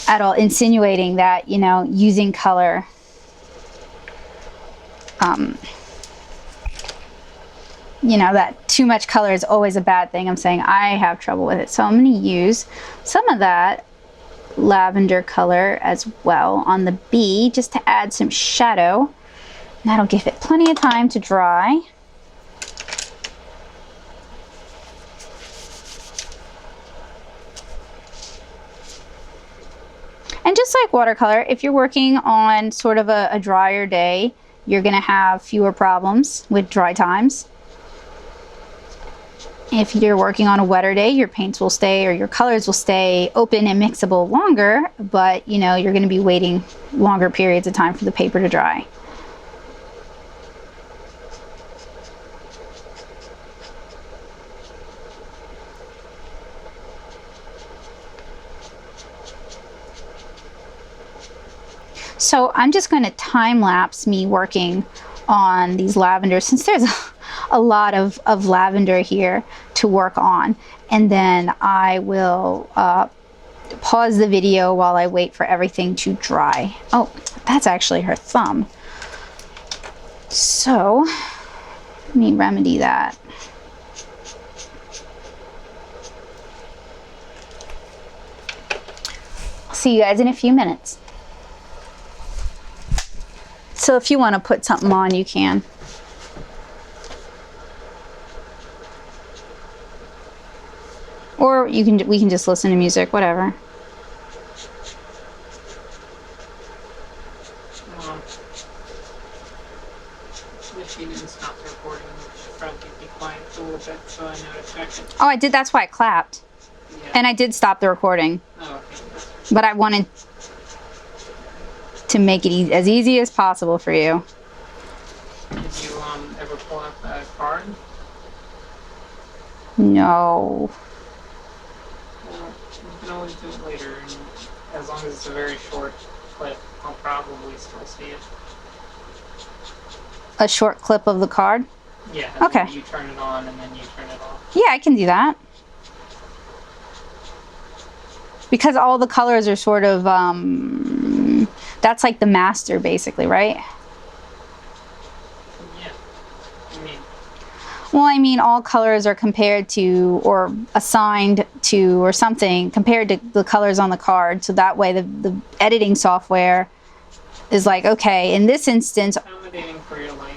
at all insinuating that, you know, using color you know, that too much color is always a bad thing. I'm saying I have trouble with it. So I'm going to use some of that lavender color as well on the bee, just to add some shadow. That'll give it plenty of time to dry. And just like watercolor, if you're working on sort of a drier day, you're going to have fewer problems with dry times. If you're working on a wetter day, your paints will stay, or your colors will stay open and mixable longer, but you know, you're going to be waiting longer periods of time for the paper to dry. So I'm just going to time lapse me working on these lavenders, since there's a lot of lavender here to work on, and then I will pause the video while I wait for everything to dry. Oh, that's actually her thumb. So let me remedy that. I'll see you guys in a few minutes. So if you want to put something on, you can. Or we can just listen to music, whatever. If you didn't stop the recording, you should probably be quiet a little bit so I know to check it. Oh, I did. That's why I clapped. Yeah. And I did stop the recording. Oh, okay. But I wanted to make it as easy as possible for you. Did you ever pull out the card? No. Well, you can always do it later, and as long as it's a very short clip, I'll probably still see it. A short clip of the card? Yeah. Okay. You turn it on and then you turn it off. Yeah, I can do that. Because all the colors are sort of, that's like the master basically, right? Yeah. Well, I mean, all colors are compared to, or assigned to, or something, compared to the colors on the card. So that way the editing software is like, okay, in this instance... Accommodating for your lighting.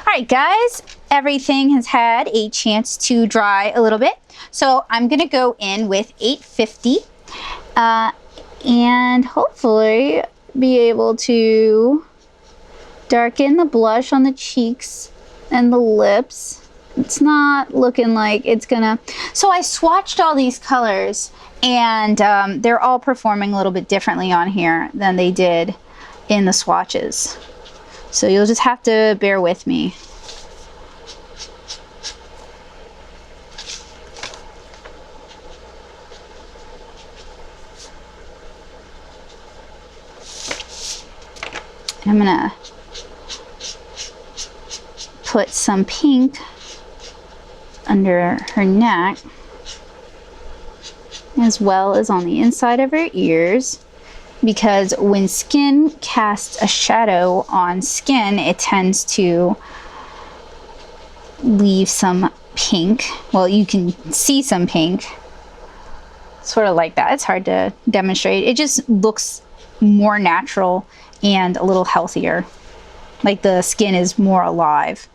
Alright guys, everything has had a chance to dry a little bit. So I'm going to go in with 850 and hopefully be able to darken the blush on the cheeks and the lips. It's not looking like it's gonna... So I swatched all these colors, and they're all performing a little bit differently on here than they did in the swatches. So you'll just have to bear with me. I'm gonna put some pink under her neck, as well as on the inside of her ears, because when skin casts a shadow on skin, it tends to leave some pink. Well, you can see some pink, sort of like that. It's hard to demonstrate. It just looks more natural and a little healthier, like the skin is more alive.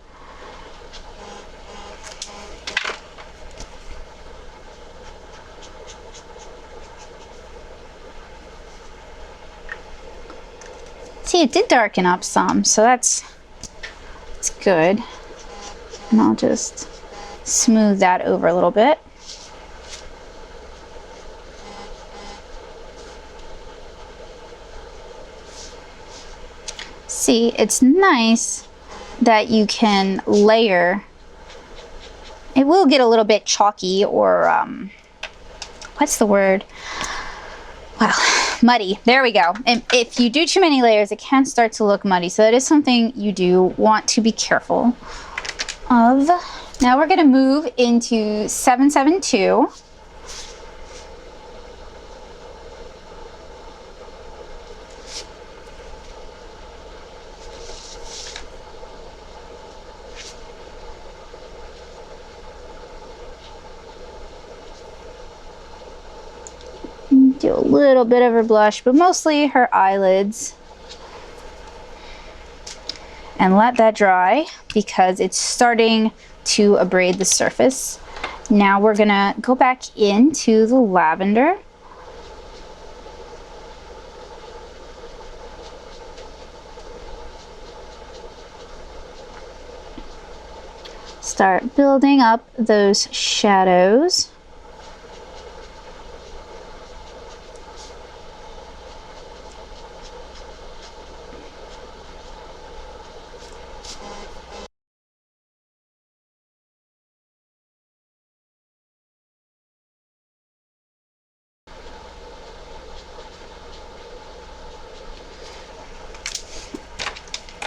See, it did darken up some, so that's good. And I'll just smooth that over a little bit. See, it's nice that you can layer. It will get a little bit chalky or, what's the word? Well, muddy. There we go. And if you do too many layers, it can start to look muddy. So that is something you do want to be careful of. Now we're going to move into 772. Do a little bit of her blush, but mostly her eyelids. And let that dry because it's starting to abrade the surface. Now we're gonna go back into the lavender. Start building up those shadows.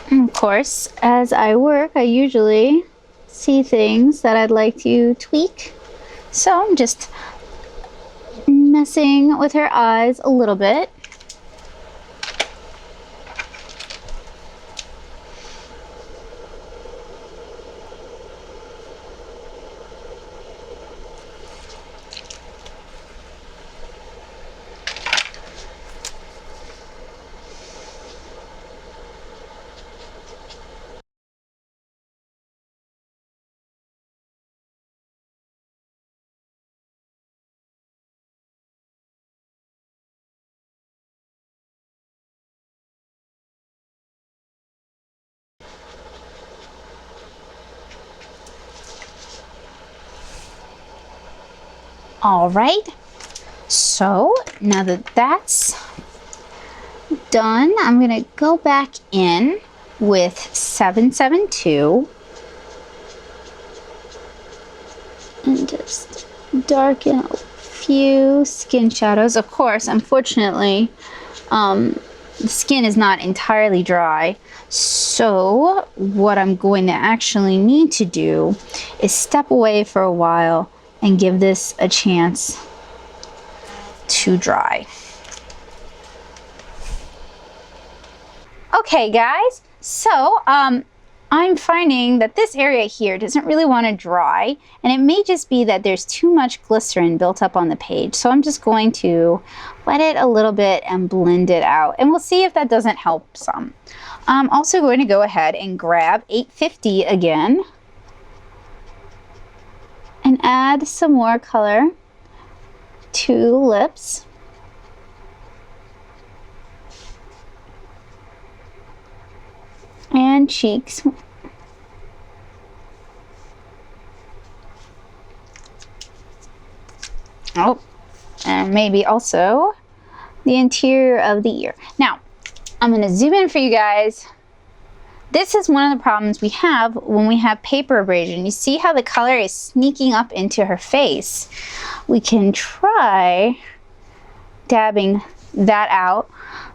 Of course, as I work, I usually see things that I'd like to tweak. So I'm just messing with her eyes a little bit. All right, so now that that's done, I'm gonna go back in with 772 and just darken a few skin shadows. Of course, unfortunately, the skin is not entirely dry. So what I'm going to actually need to do is step away for a while and give this a chance to dry. Okay guys, so I'm finding that this area here doesn't really want to dry, and it may just be that there's too much glycerin built up on the page. So I'm just going to wet it a little bit and blend it out, and we'll see if that doesn't help some. I'm also going to go ahead and grab 850 again and add some more color to the lips. And cheeks. Oh, and maybe also the interior of the ear. Now, I'm going to zoom in for you guys. This is one of the problems we have when we have paper abrasion. You see how the color is sneaking up into her face. We can try dabbing that out,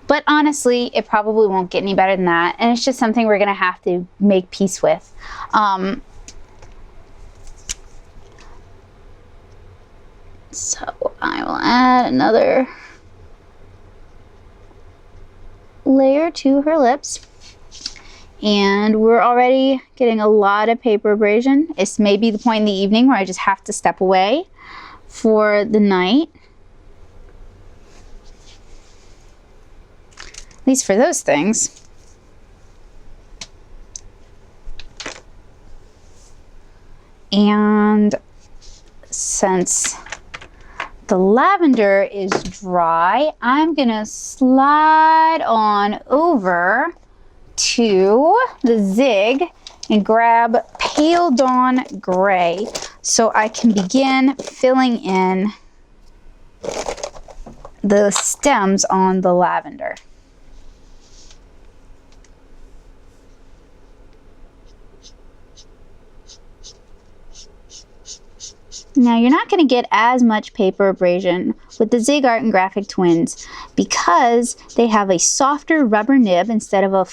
but honestly, it probably won't get any better than that, and it's just something we're gonna have to make peace with. So I will add another layer to her lips. And we're already getting a lot of paper abrasion. It's maybe the point in the evening where I just have to step away for the night. At least for those things. And since the lavender is dry, I'm gonna slide on over to the zig and grab Pale Dawn Gray so I can begin filling in the stems on the lavender. Now you're not going to get as much paper abrasion with the Zig Art and Graphic Twins because they have a softer rubber nib instead of a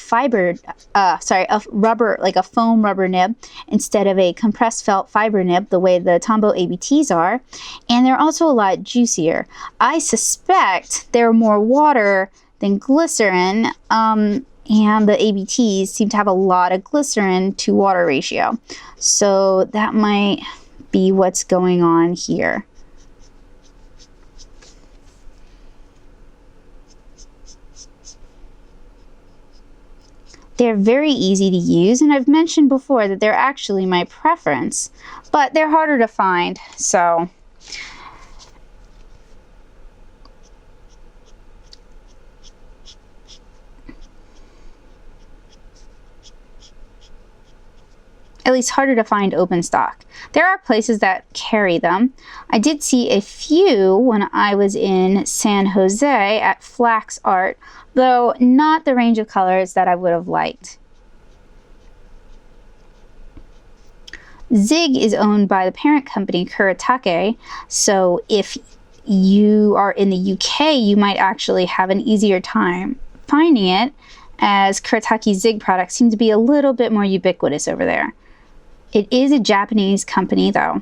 like a foam rubber nib instead of a compressed felt fiber nib the way the Tombow ABTs are, and they're also a lot juicier. I suspect they're more water than glycerin, and the ABTs seem to have a lot of glycerin to water ratio, so that might be what's going on here. They're very easy to use, and I've mentioned before that they're actually my preference, but they're harder to find, so at least harder to find open stock. There are places that carry them. I did see a few when I was in San Jose at Flax Art, though not the range of colors that I would have liked. Zig is owned by the parent company Kuretake, so if you are in the UK, you might actually have an easier time finding it, as Kuretake Zig products seem to be a little bit more ubiquitous over there. It is a Japanese company, though.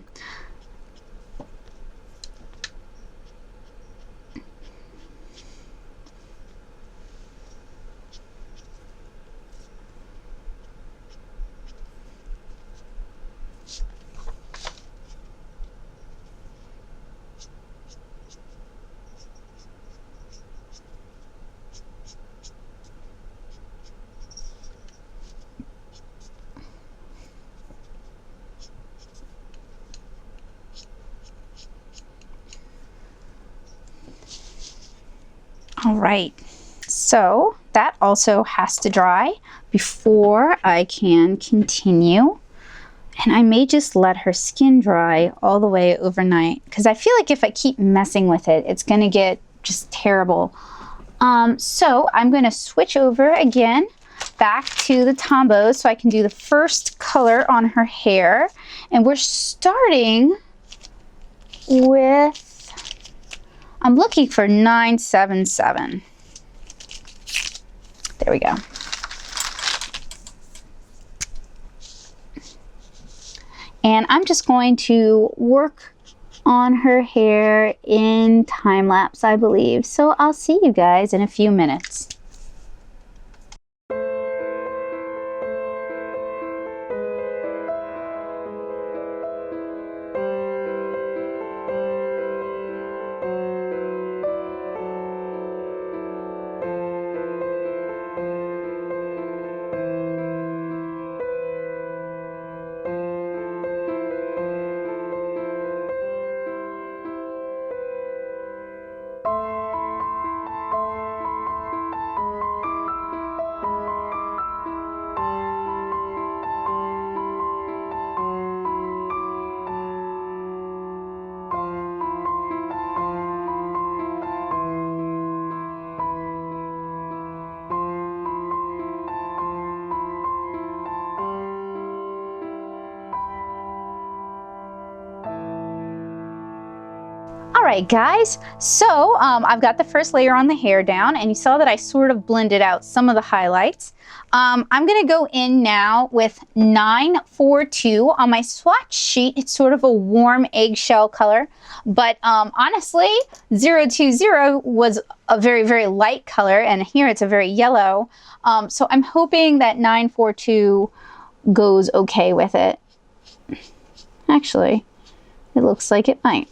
All right, so that also has to dry before I can continue. And I may just let her skin dry all the way overnight because I feel like if I keep messing with it, it's gonna get just terrible. So I'm gonna switch over again back to the Tombow so I can do the first color on her hair. And we're starting with, I'm looking for 977. There we go. And I'm just going to work on her hair in time lapse, I believe. So I'll see you guys in a few minutes. Alright guys, so I've got the first layer on the hair down, and you saw that I sort of blended out some of the highlights. I'm going to go in now with 942. On my swatch sheet, it's sort of a warm eggshell color, but honestly, 020 was a very, very light color, and here it's a very yellow. So I'm hoping that 942 goes okay with it. Actually, it looks like it might.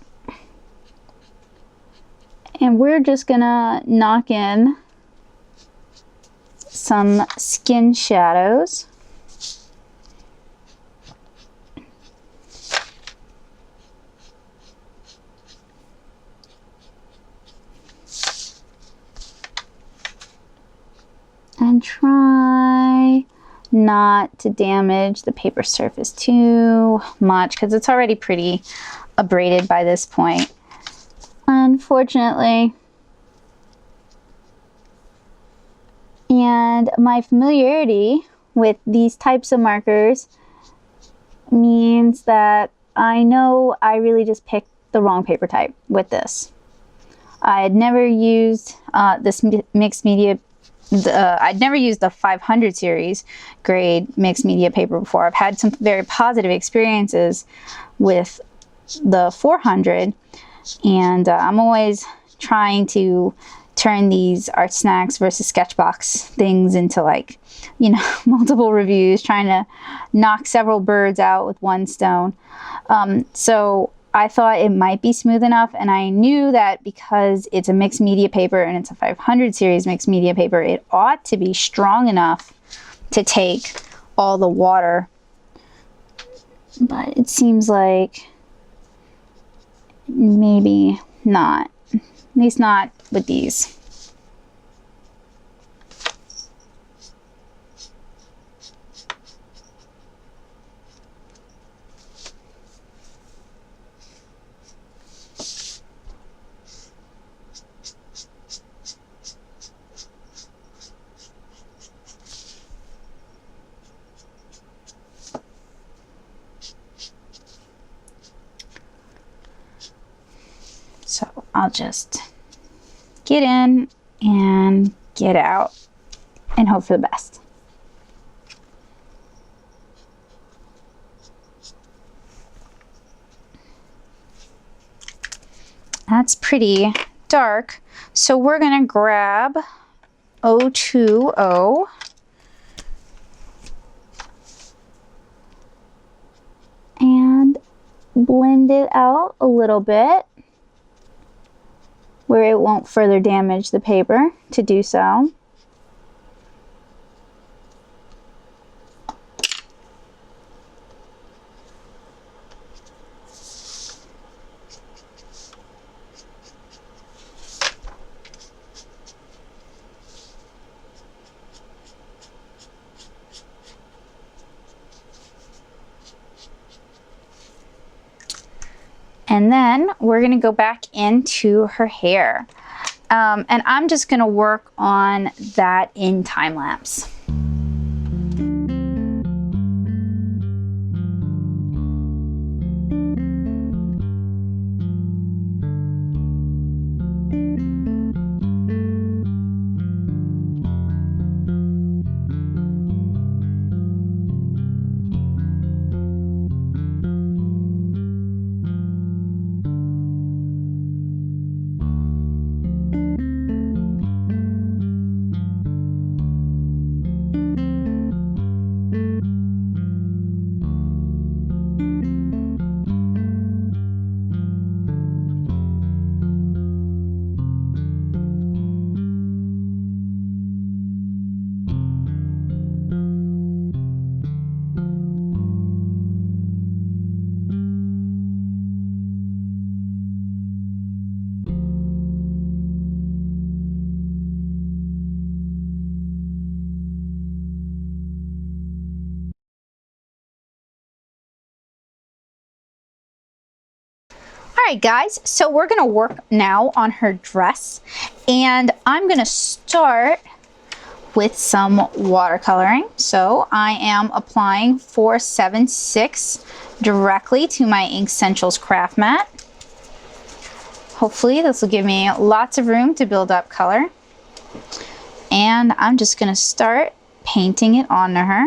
And we're just gonna knock in some skin shadows. And try not to damage the paper surface too much because it's already pretty abraded by this point. Unfortunately. And my familiarity with these types of markers means that I know I really just picked the wrong paper type with this. I had never used this mixed media. I'd never used the 500 series grade mixed media paper before. I've had some very positive experiences with the 400, and I'm always trying to turn these ArtSnacks versus SketchBox things into, like, you know, multiple reviews, trying to knock several birds out with one stone. So I thought it might be smooth enough, and I knew that because it's a mixed media paper and it's a 500 series mixed media paper, it ought to be strong enough to take all the water. But it seems like maybe not. At least not with these. So I'll just get in and get out and hope for the best. That's pretty dark, so we're gonna grab 020 and blend it out a little bit where it won't further damage the paper to do so. And then we're gonna go back into her hair. And I'm just gonna work on that in time lapse. Alright guys, so we're going to work now on her dress, and I'm going to start with some watercoloring. So I am applying 476 directly to my Ink Essentials craft mat. Hopefully this will give me lots of room to build up color. And I'm just going to start painting it onto her.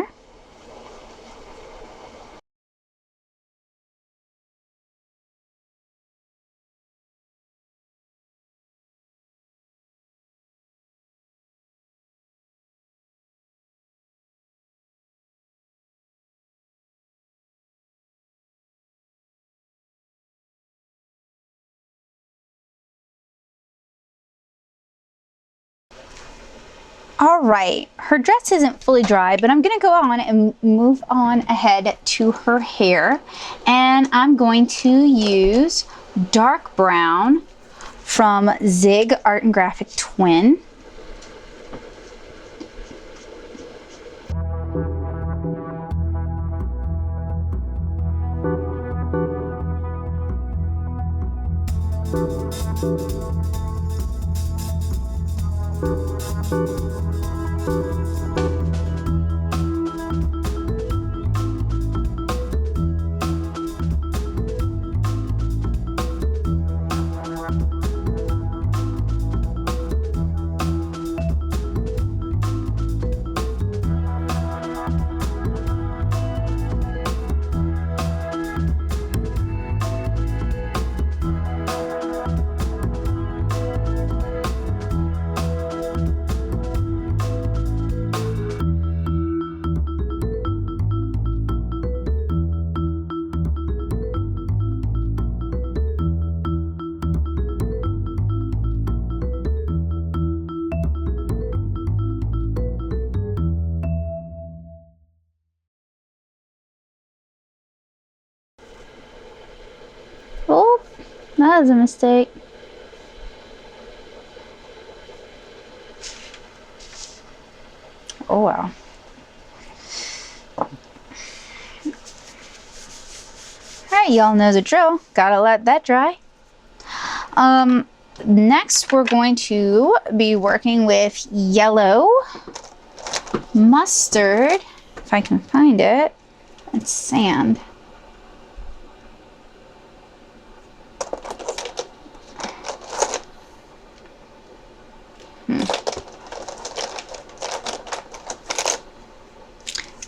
All right, her dress isn't fully dry, but I'm gonna go on and move on ahead to her hair. And I'm going to use dark brown from Zig Art and Graphic Twin. that was a mistake. Oh well. Alright, y'all know the drill. Gotta let that dry. Next we're going to be working with yellow mustard, if I can find it. It's sand.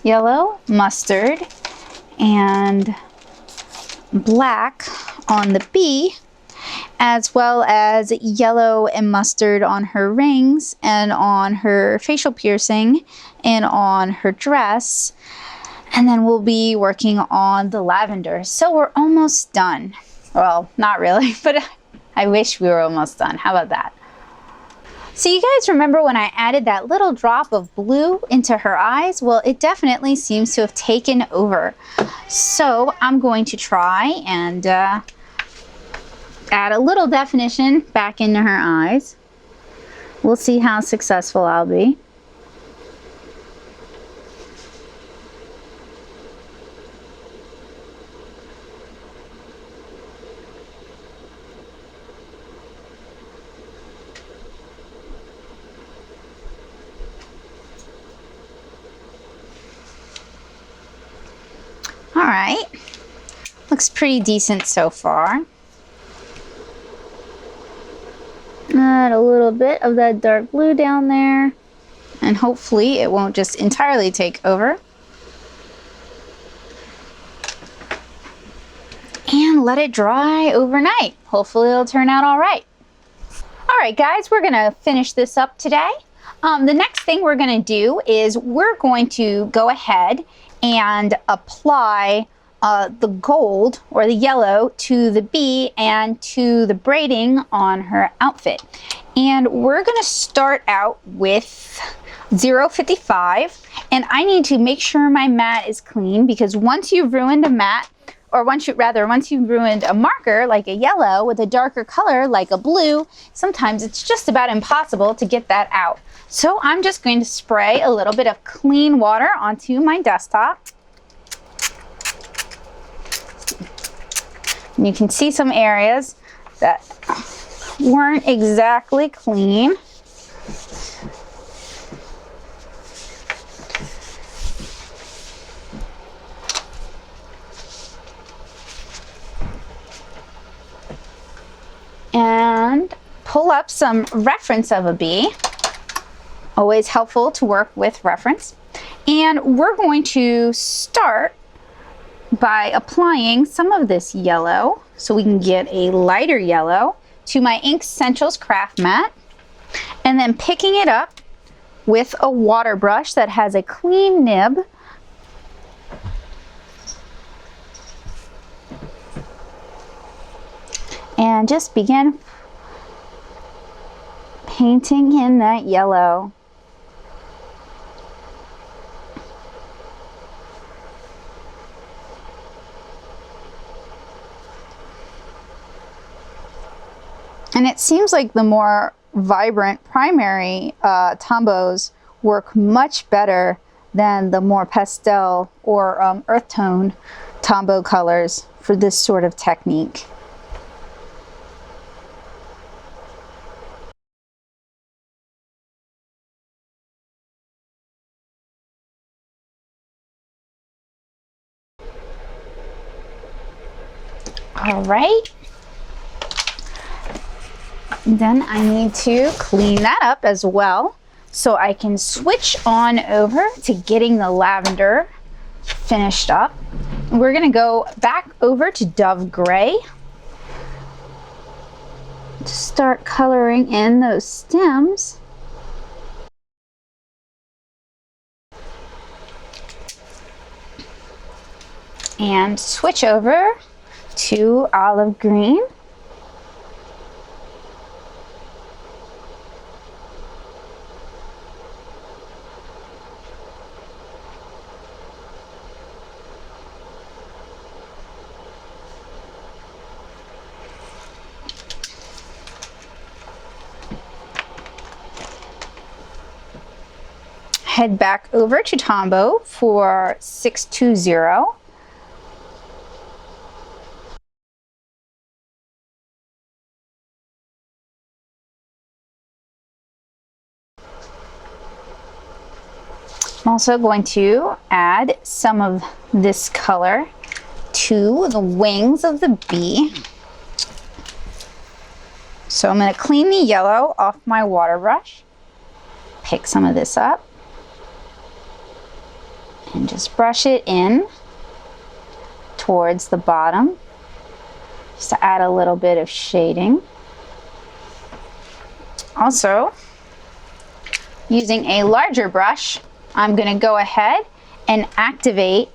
Yellow mustard and black on the bee, as well as yellow and mustard on her rings and on her facial piercing and on her dress. And then we'll be working on the lavender. So we're almost done. Well, not really, but I wish we were almost done. How about that? So you guys remember when I added that little drop of blue into her eyes? Well, it definitely seems to have taken over. So I'm going to try and add a little definition back into her eyes. We'll see how successful I'll be. All right, looks pretty decent so far. Add a little bit of that dark blue down there, and hopefully it won't just entirely take over. And let it dry overnight. Hopefully it'll turn out all right. All right, guys, we're gonna finish this up today. The next thing we're gonna do is we're going to go ahead and apply the gold or the yellow to the bee and to the braiding on her outfit. And we're gonna start out with 055, and I need to make sure my mat is clean, because once you've ruined a mat, or once you've ruined a marker like a yellow with a darker color like a blue, sometimes it's just about impossible to get that out. So I'm just going to spray a little bit of clean water onto my desktop. And you can see some areas that weren't exactly clean. And pull up some reference of a bee. Always helpful to work with reference. And we're going to start by applying some of this yellow, so we can get a lighter yellow, to my Ink Essentials craft mat, and then picking it up with a water brush that has a clean nib. And just begin painting in that yellow. And it seems like the more vibrant primary tombos work much better than the more pastel or earth tone tombow colors for this sort of technique. All right. Then I need to clean that up as well, so I can switch on over to getting the lavender finished up. We're gonna go back over to Dove Gray to start coloring in those stems. And switch over to olive green. head back over to Tombow for 620. I'm also going to add some of this color to the wings of the bee. So I'm going to clean the yellow off my water brush, pick some of this up, and just brush it in towards the bottom, just to add a little bit of shading. Also, using a larger brush, I'm going to go ahead and activate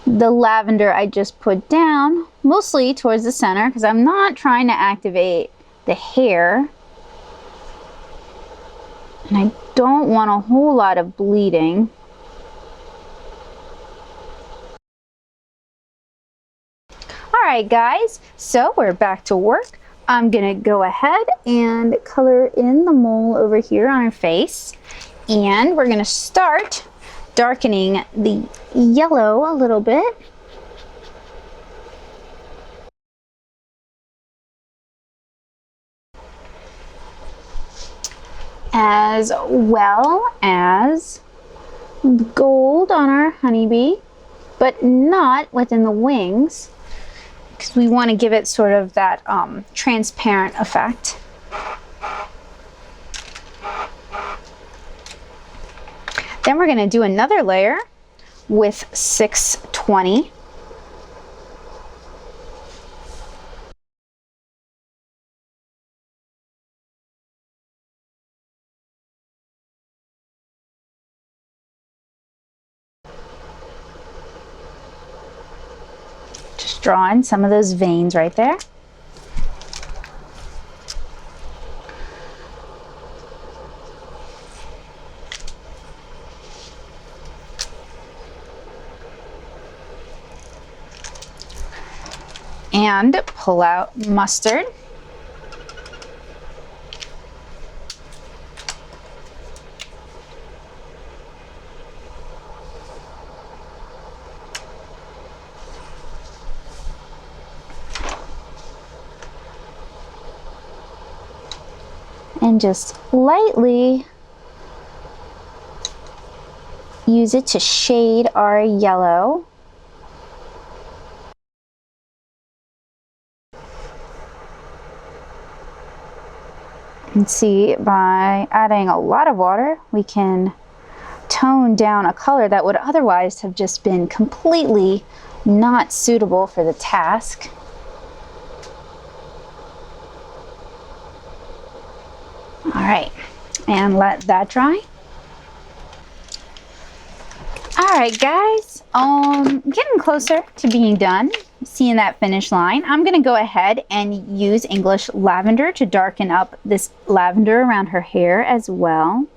the lavender I just put down, mostly towards the center, because I'm not trying to activate the hair. And I don't want a whole lot of bleeding. Alright guys, so we're back to work. I'm going to go ahead and color in the mole over here on her face. And we're going to start darkening the yellow a little bit. As well as gold on our honeybee, but not within the wings, because we want to give it sort of that transparent effect. Then we're going to do another layer with 620. Just draw in some of those veins right there. And pull out mustard. And just lightly use it to shade our yellow. And see, by adding a lot of water, we can tone down a color that would otherwise have just been completely not suitable for the task. All right, and let that dry. All right, guys, getting closer to being done, seeing that finish line. I'm gonna go ahead and use English lavender to darken up this lavender around her hair as well.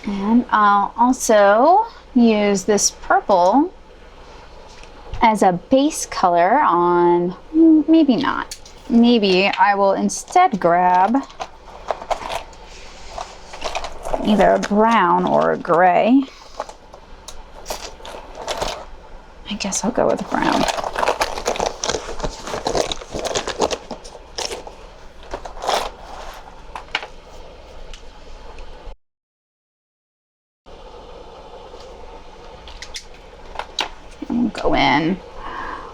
And I'll also use this purple as a base color on, maybe not. Maybe I will instead grab either a brown or a gray. I guess I'll go with brown. And go in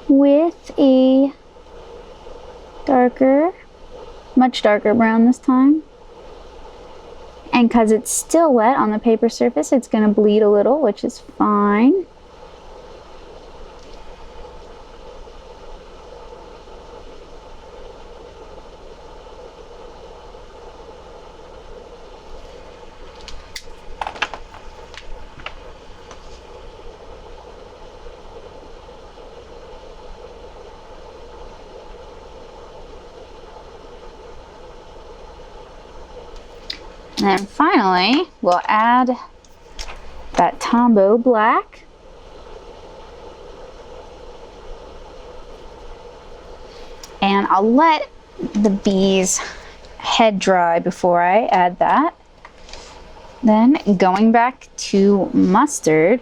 with a darker, much darker brown this time. And because it's still wet on the paper surface, it's going to bleed a little, which is fine. And then finally, we'll add that Tombow black. And I'll let the bee's head dry before I add that. Then going back to mustard,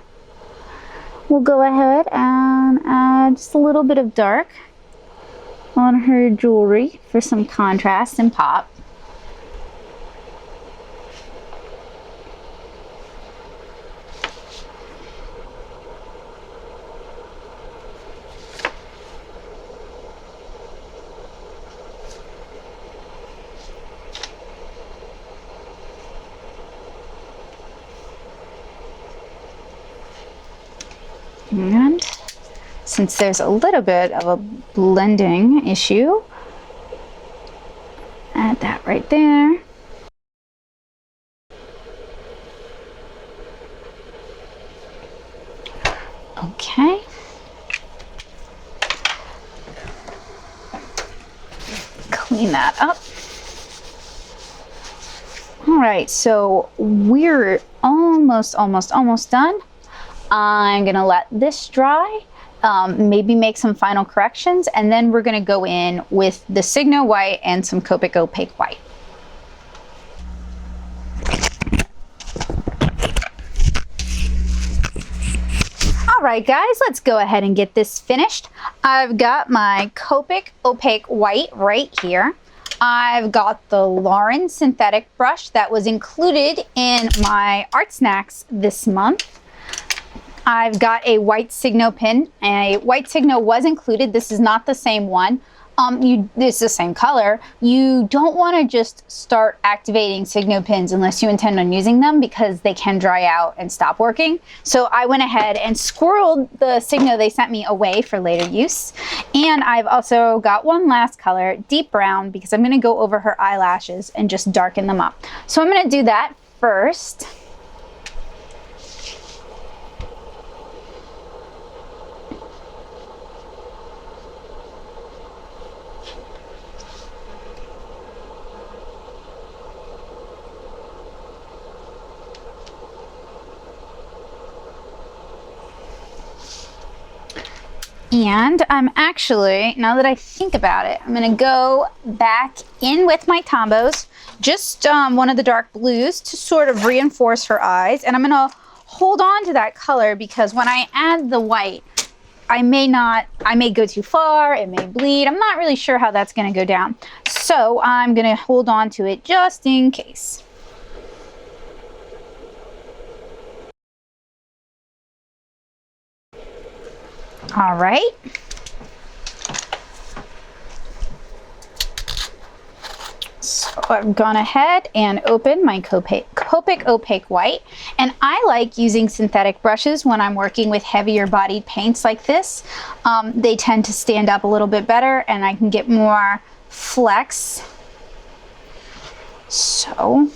we'll go ahead and add just a little bit of dark on her jewelry for some contrast and pop. And since there's a little bit of a blending issue, add that right there. Okay. Clean that up. All right, so we're almost done. I'm gonna let this dry, maybe make some final corrections, and then we're gonna go in with the Signo white and some Copic opaque white. All right, guys, let's go ahead and get this finished. I've got my Copic opaque white right here. I've got the Lauren synthetic brush that was included in my ArtSnacks this month. I've got a white Signo pin. A white Signo was included. This is not the same one. It's the same color. You don't want to just start activating Signo pins unless you intend on using them, because they can dry out and stop working. So I went ahead and squirreled the Signo they sent me away for later use. And I've also got one last color, deep brown, because I'm going to go over her eyelashes and just darken them up. So I'm going to do that first. And I'm actually, now that I think about it, I'm gonna go back in with my Tombows, just one of the dark blues to sort of reinforce her eyes. And I'm gonna hold on to that color because when I add the white, I may go too far, it may bleed. I'm not really sure how that's gonna go down. So I'm gonna hold on to it just in case. All right. So I've gone ahead and opened my Copic opaque white, and I like using synthetic brushes when I'm working with heavier bodied paints like this. They tend to stand up a little bit better and I can get more flex. So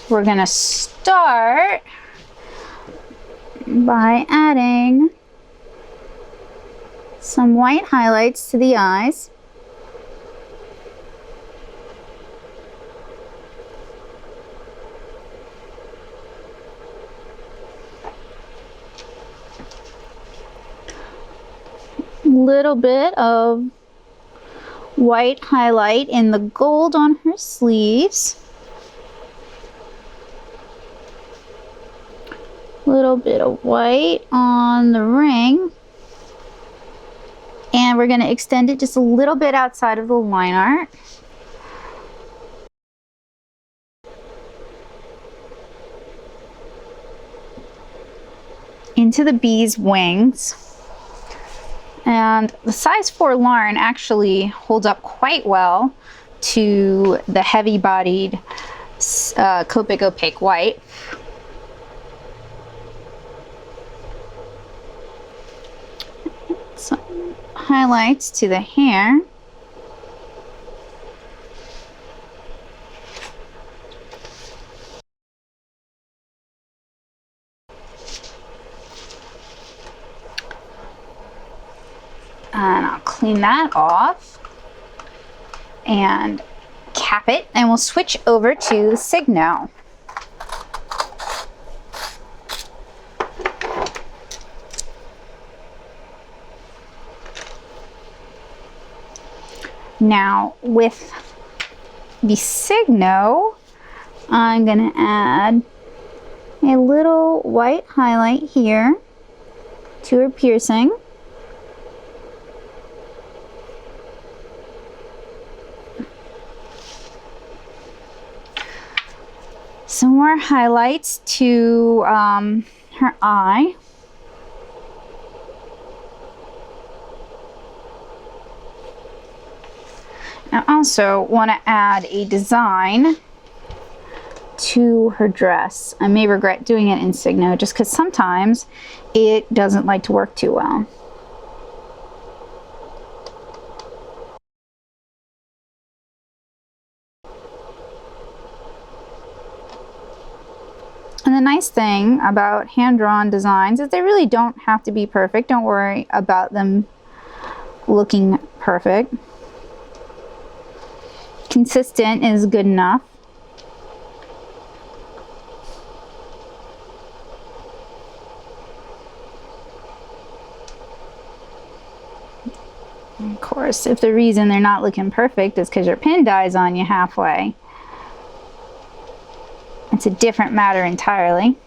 we're gonna start by adding some white highlights to the eyes. Little bit of white highlight in the gold on her sleeves. Little bit of white on the ring. And we're going to extend it just a little bit outside of the line art. Into the bee's wings. And the size 4 Lauren actually holds up quite well to the heavy-bodied Copic opaque white. Some highlights to the hair. And I'll clean that off and cap it, and we'll switch over to the Signo. Now with the Signo, I'm gonna add a little white highlight here to her piercing. Some more highlights to her eye. I also want to add a design to her dress. I may regret doing it in Signo just because sometimes it doesn't like to work too well. And the nice thing about hand-drawn designs is they really don't have to be perfect. Don't worry about them looking perfect. Consistent is good enough. And of course, if the reason they're not looking perfect is because your pin dies on you halfway, it's a different matter entirely.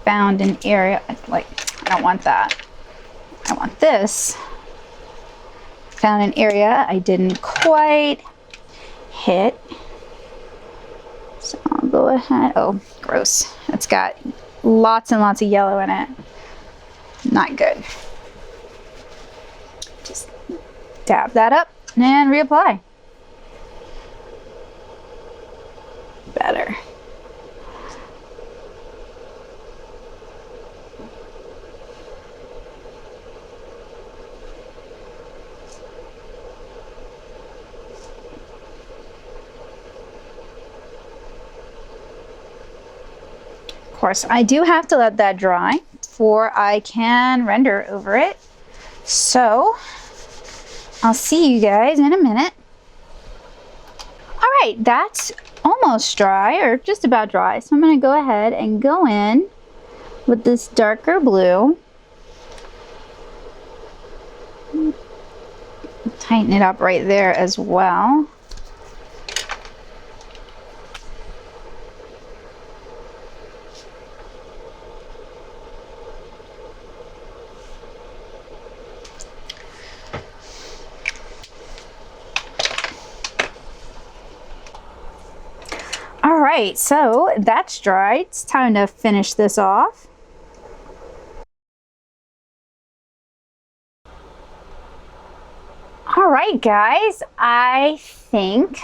Found an area, like, I don't want that. I want this. Found an area I didn't quite hit. So I'll go ahead. Oh, gross. It's got lots and lots of yellow in it. Not good. Just dab that up and reapply. Better. Of course, I do have to let that dry before I can render over it. So I'll see you guys in a minute. All right, that's almost dry, or just about dry. So I'm going to go ahead and go in with this darker blue. Tighten it up right there as well. All right, so that's dry. It's time to finish this off. All right, guys, I think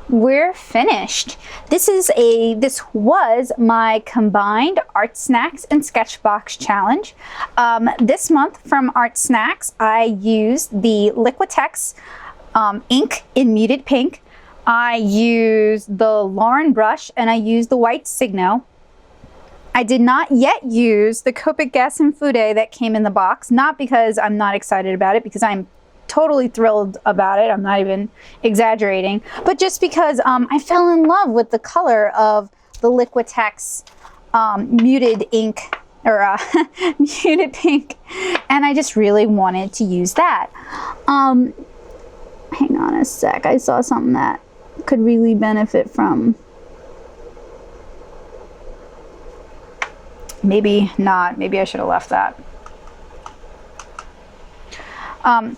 we're finished. This was my combined ArtSnacks and SketchBox challenge. This month from ArtSnacks, I used the Liquitex ink in muted pink. I used the Lauren brush and I used the white Signo. I did not yet use the Copic Gas and Fude that came in the box, not because I'm not excited about it, because I'm totally thrilled about it. I'm not even exaggerating, but just because I fell in love with the color of the Liquitex muted ink, or muted pink, and I just really wanted to use that. Hang on a sec, I saw something that could really benefit from. Maybe not, maybe I should have left that.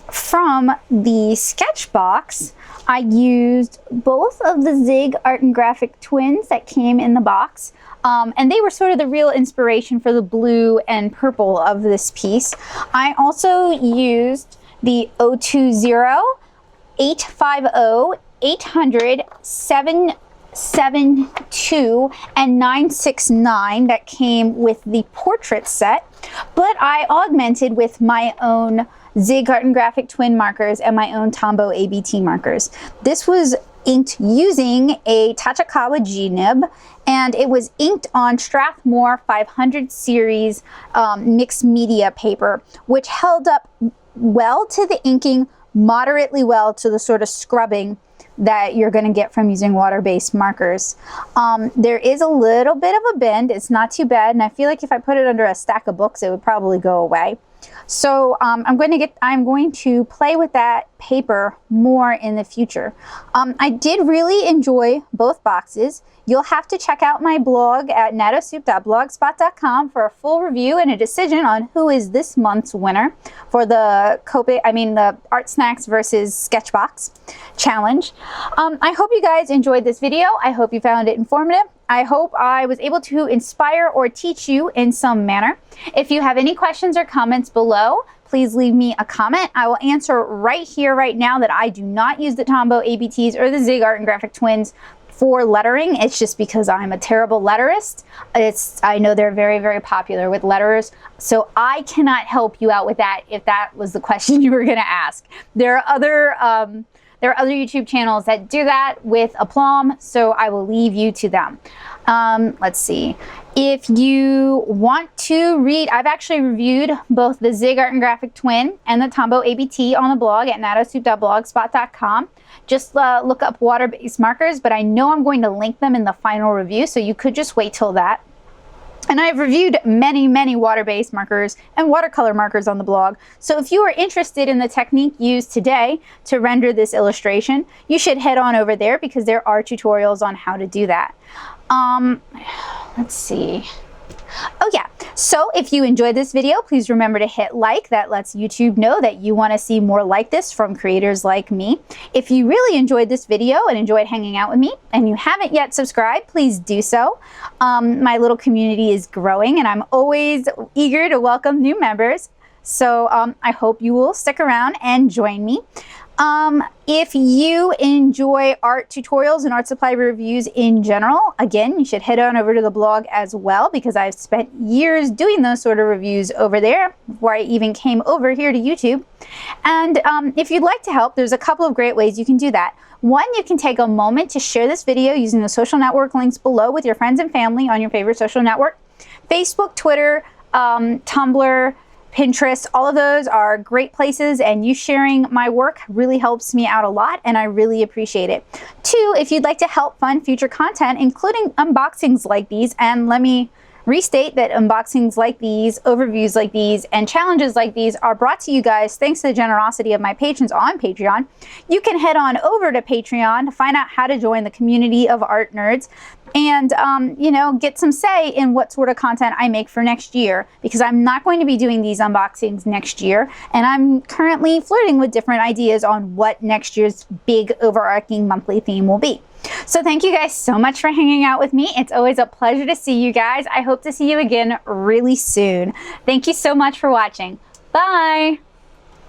From the SketchBox, I used both of the Zig Art and Graphic twins that came in the box, and they were sort of the real inspiration for the blue and purple of this piece. I also used the 020, 850, 800, 772, and 969 that came with the portrait set, but I augmented with my own Zig Art and Graphic twin markers and my own Tombow ABT markers. This was inked using a Tachikawa G-nib, and it was inked on Strathmore 500 series mixed media paper, which held up well to the inking, moderately well to the sort of scrubbing that you're going to get from using water-based markers. There is a little bit of a bend. It's not too bad, and I feel like if I put it under a stack of books, it would probably go away. So I'm going to play with that paper more in the future. I did really enjoy both boxes. You'll have to check out my blog at nattosoup.blogspot.com for a full review and a decision on who is this month's winner for the ArtSnacks versus SketchBox challenge. I hope you guys enjoyed this video. I hope you found it informative. I hope I was able to inspire or teach you in some manner. If you have any questions or comments below, please leave me a comment. I will answer right here, right now, that I do not use the Tombow ABTs or the Zig Art and Graphic Twins for lettering. It's just because I'm a terrible letterist. I know they're very, very popular with letterers, so I cannot help you out with that if that was the question you were going to ask. There are other YouTube channels that do that with aplomb, so I will leave you to them. Let's see. If you want to read, I've actually reviewed both the Zig Art and Graphic Twin and the Tombow ABT on the blog at nattosoup.blogspot.com. Just look up water-based markers, but I know I'm going to link them in the final review, so you could just wait till that. And I've reviewed many, many water-based markers and watercolor markers on the blog. So if you are interested in the technique used today to render this illustration, you should head on over there because there are tutorials on how to do that. Let's see. Oh yeah, so if you enjoyed this video, please remember to hit like. That lets YouTube know that you want to see more like this from creators like me. If you really enjoyed this video and enjoyed hanging out with me and you haven't yet subscribed, please do so. My little community is growing and I'm always eager to welcome new members. So I hope you will stick around and join me. If you enjoy art tutorials and art supply reviews in general, again, you should head on over to the blog as well because I've spent years doing those sort of reviews over there before I even came over here to YouTube. And if you'd like to help, there's a couple of great ways you can do that. One, you can take a moment to share this video using the social network links below with your friends and family on your favorite social network. Facebook, Twitter, Tumblr, Pinterest, all of those are great places, and you sharing my work really helps me out a lot and I really appreciate it. Two, if you'd like to help fund future content, including unboxings like these, and let me restate that unboxings like these, overviews like these, and challenges like these are brought to you guys thanks to the generosity of my patrons on Patreon. You can head on over to Patreon to find out how to join the community of art nerds and you know, get some say in what sort of content I make for next year, because I'm not going to be doing these unboxings next year, and I'm currently flirting with different ideas on what next year's big overarching monthly theme will be. So thank you guys so much for hanging out with me. It's always a pleasure to see you guys. I hope to see you again really soon. Thank you so much for watching. Bye!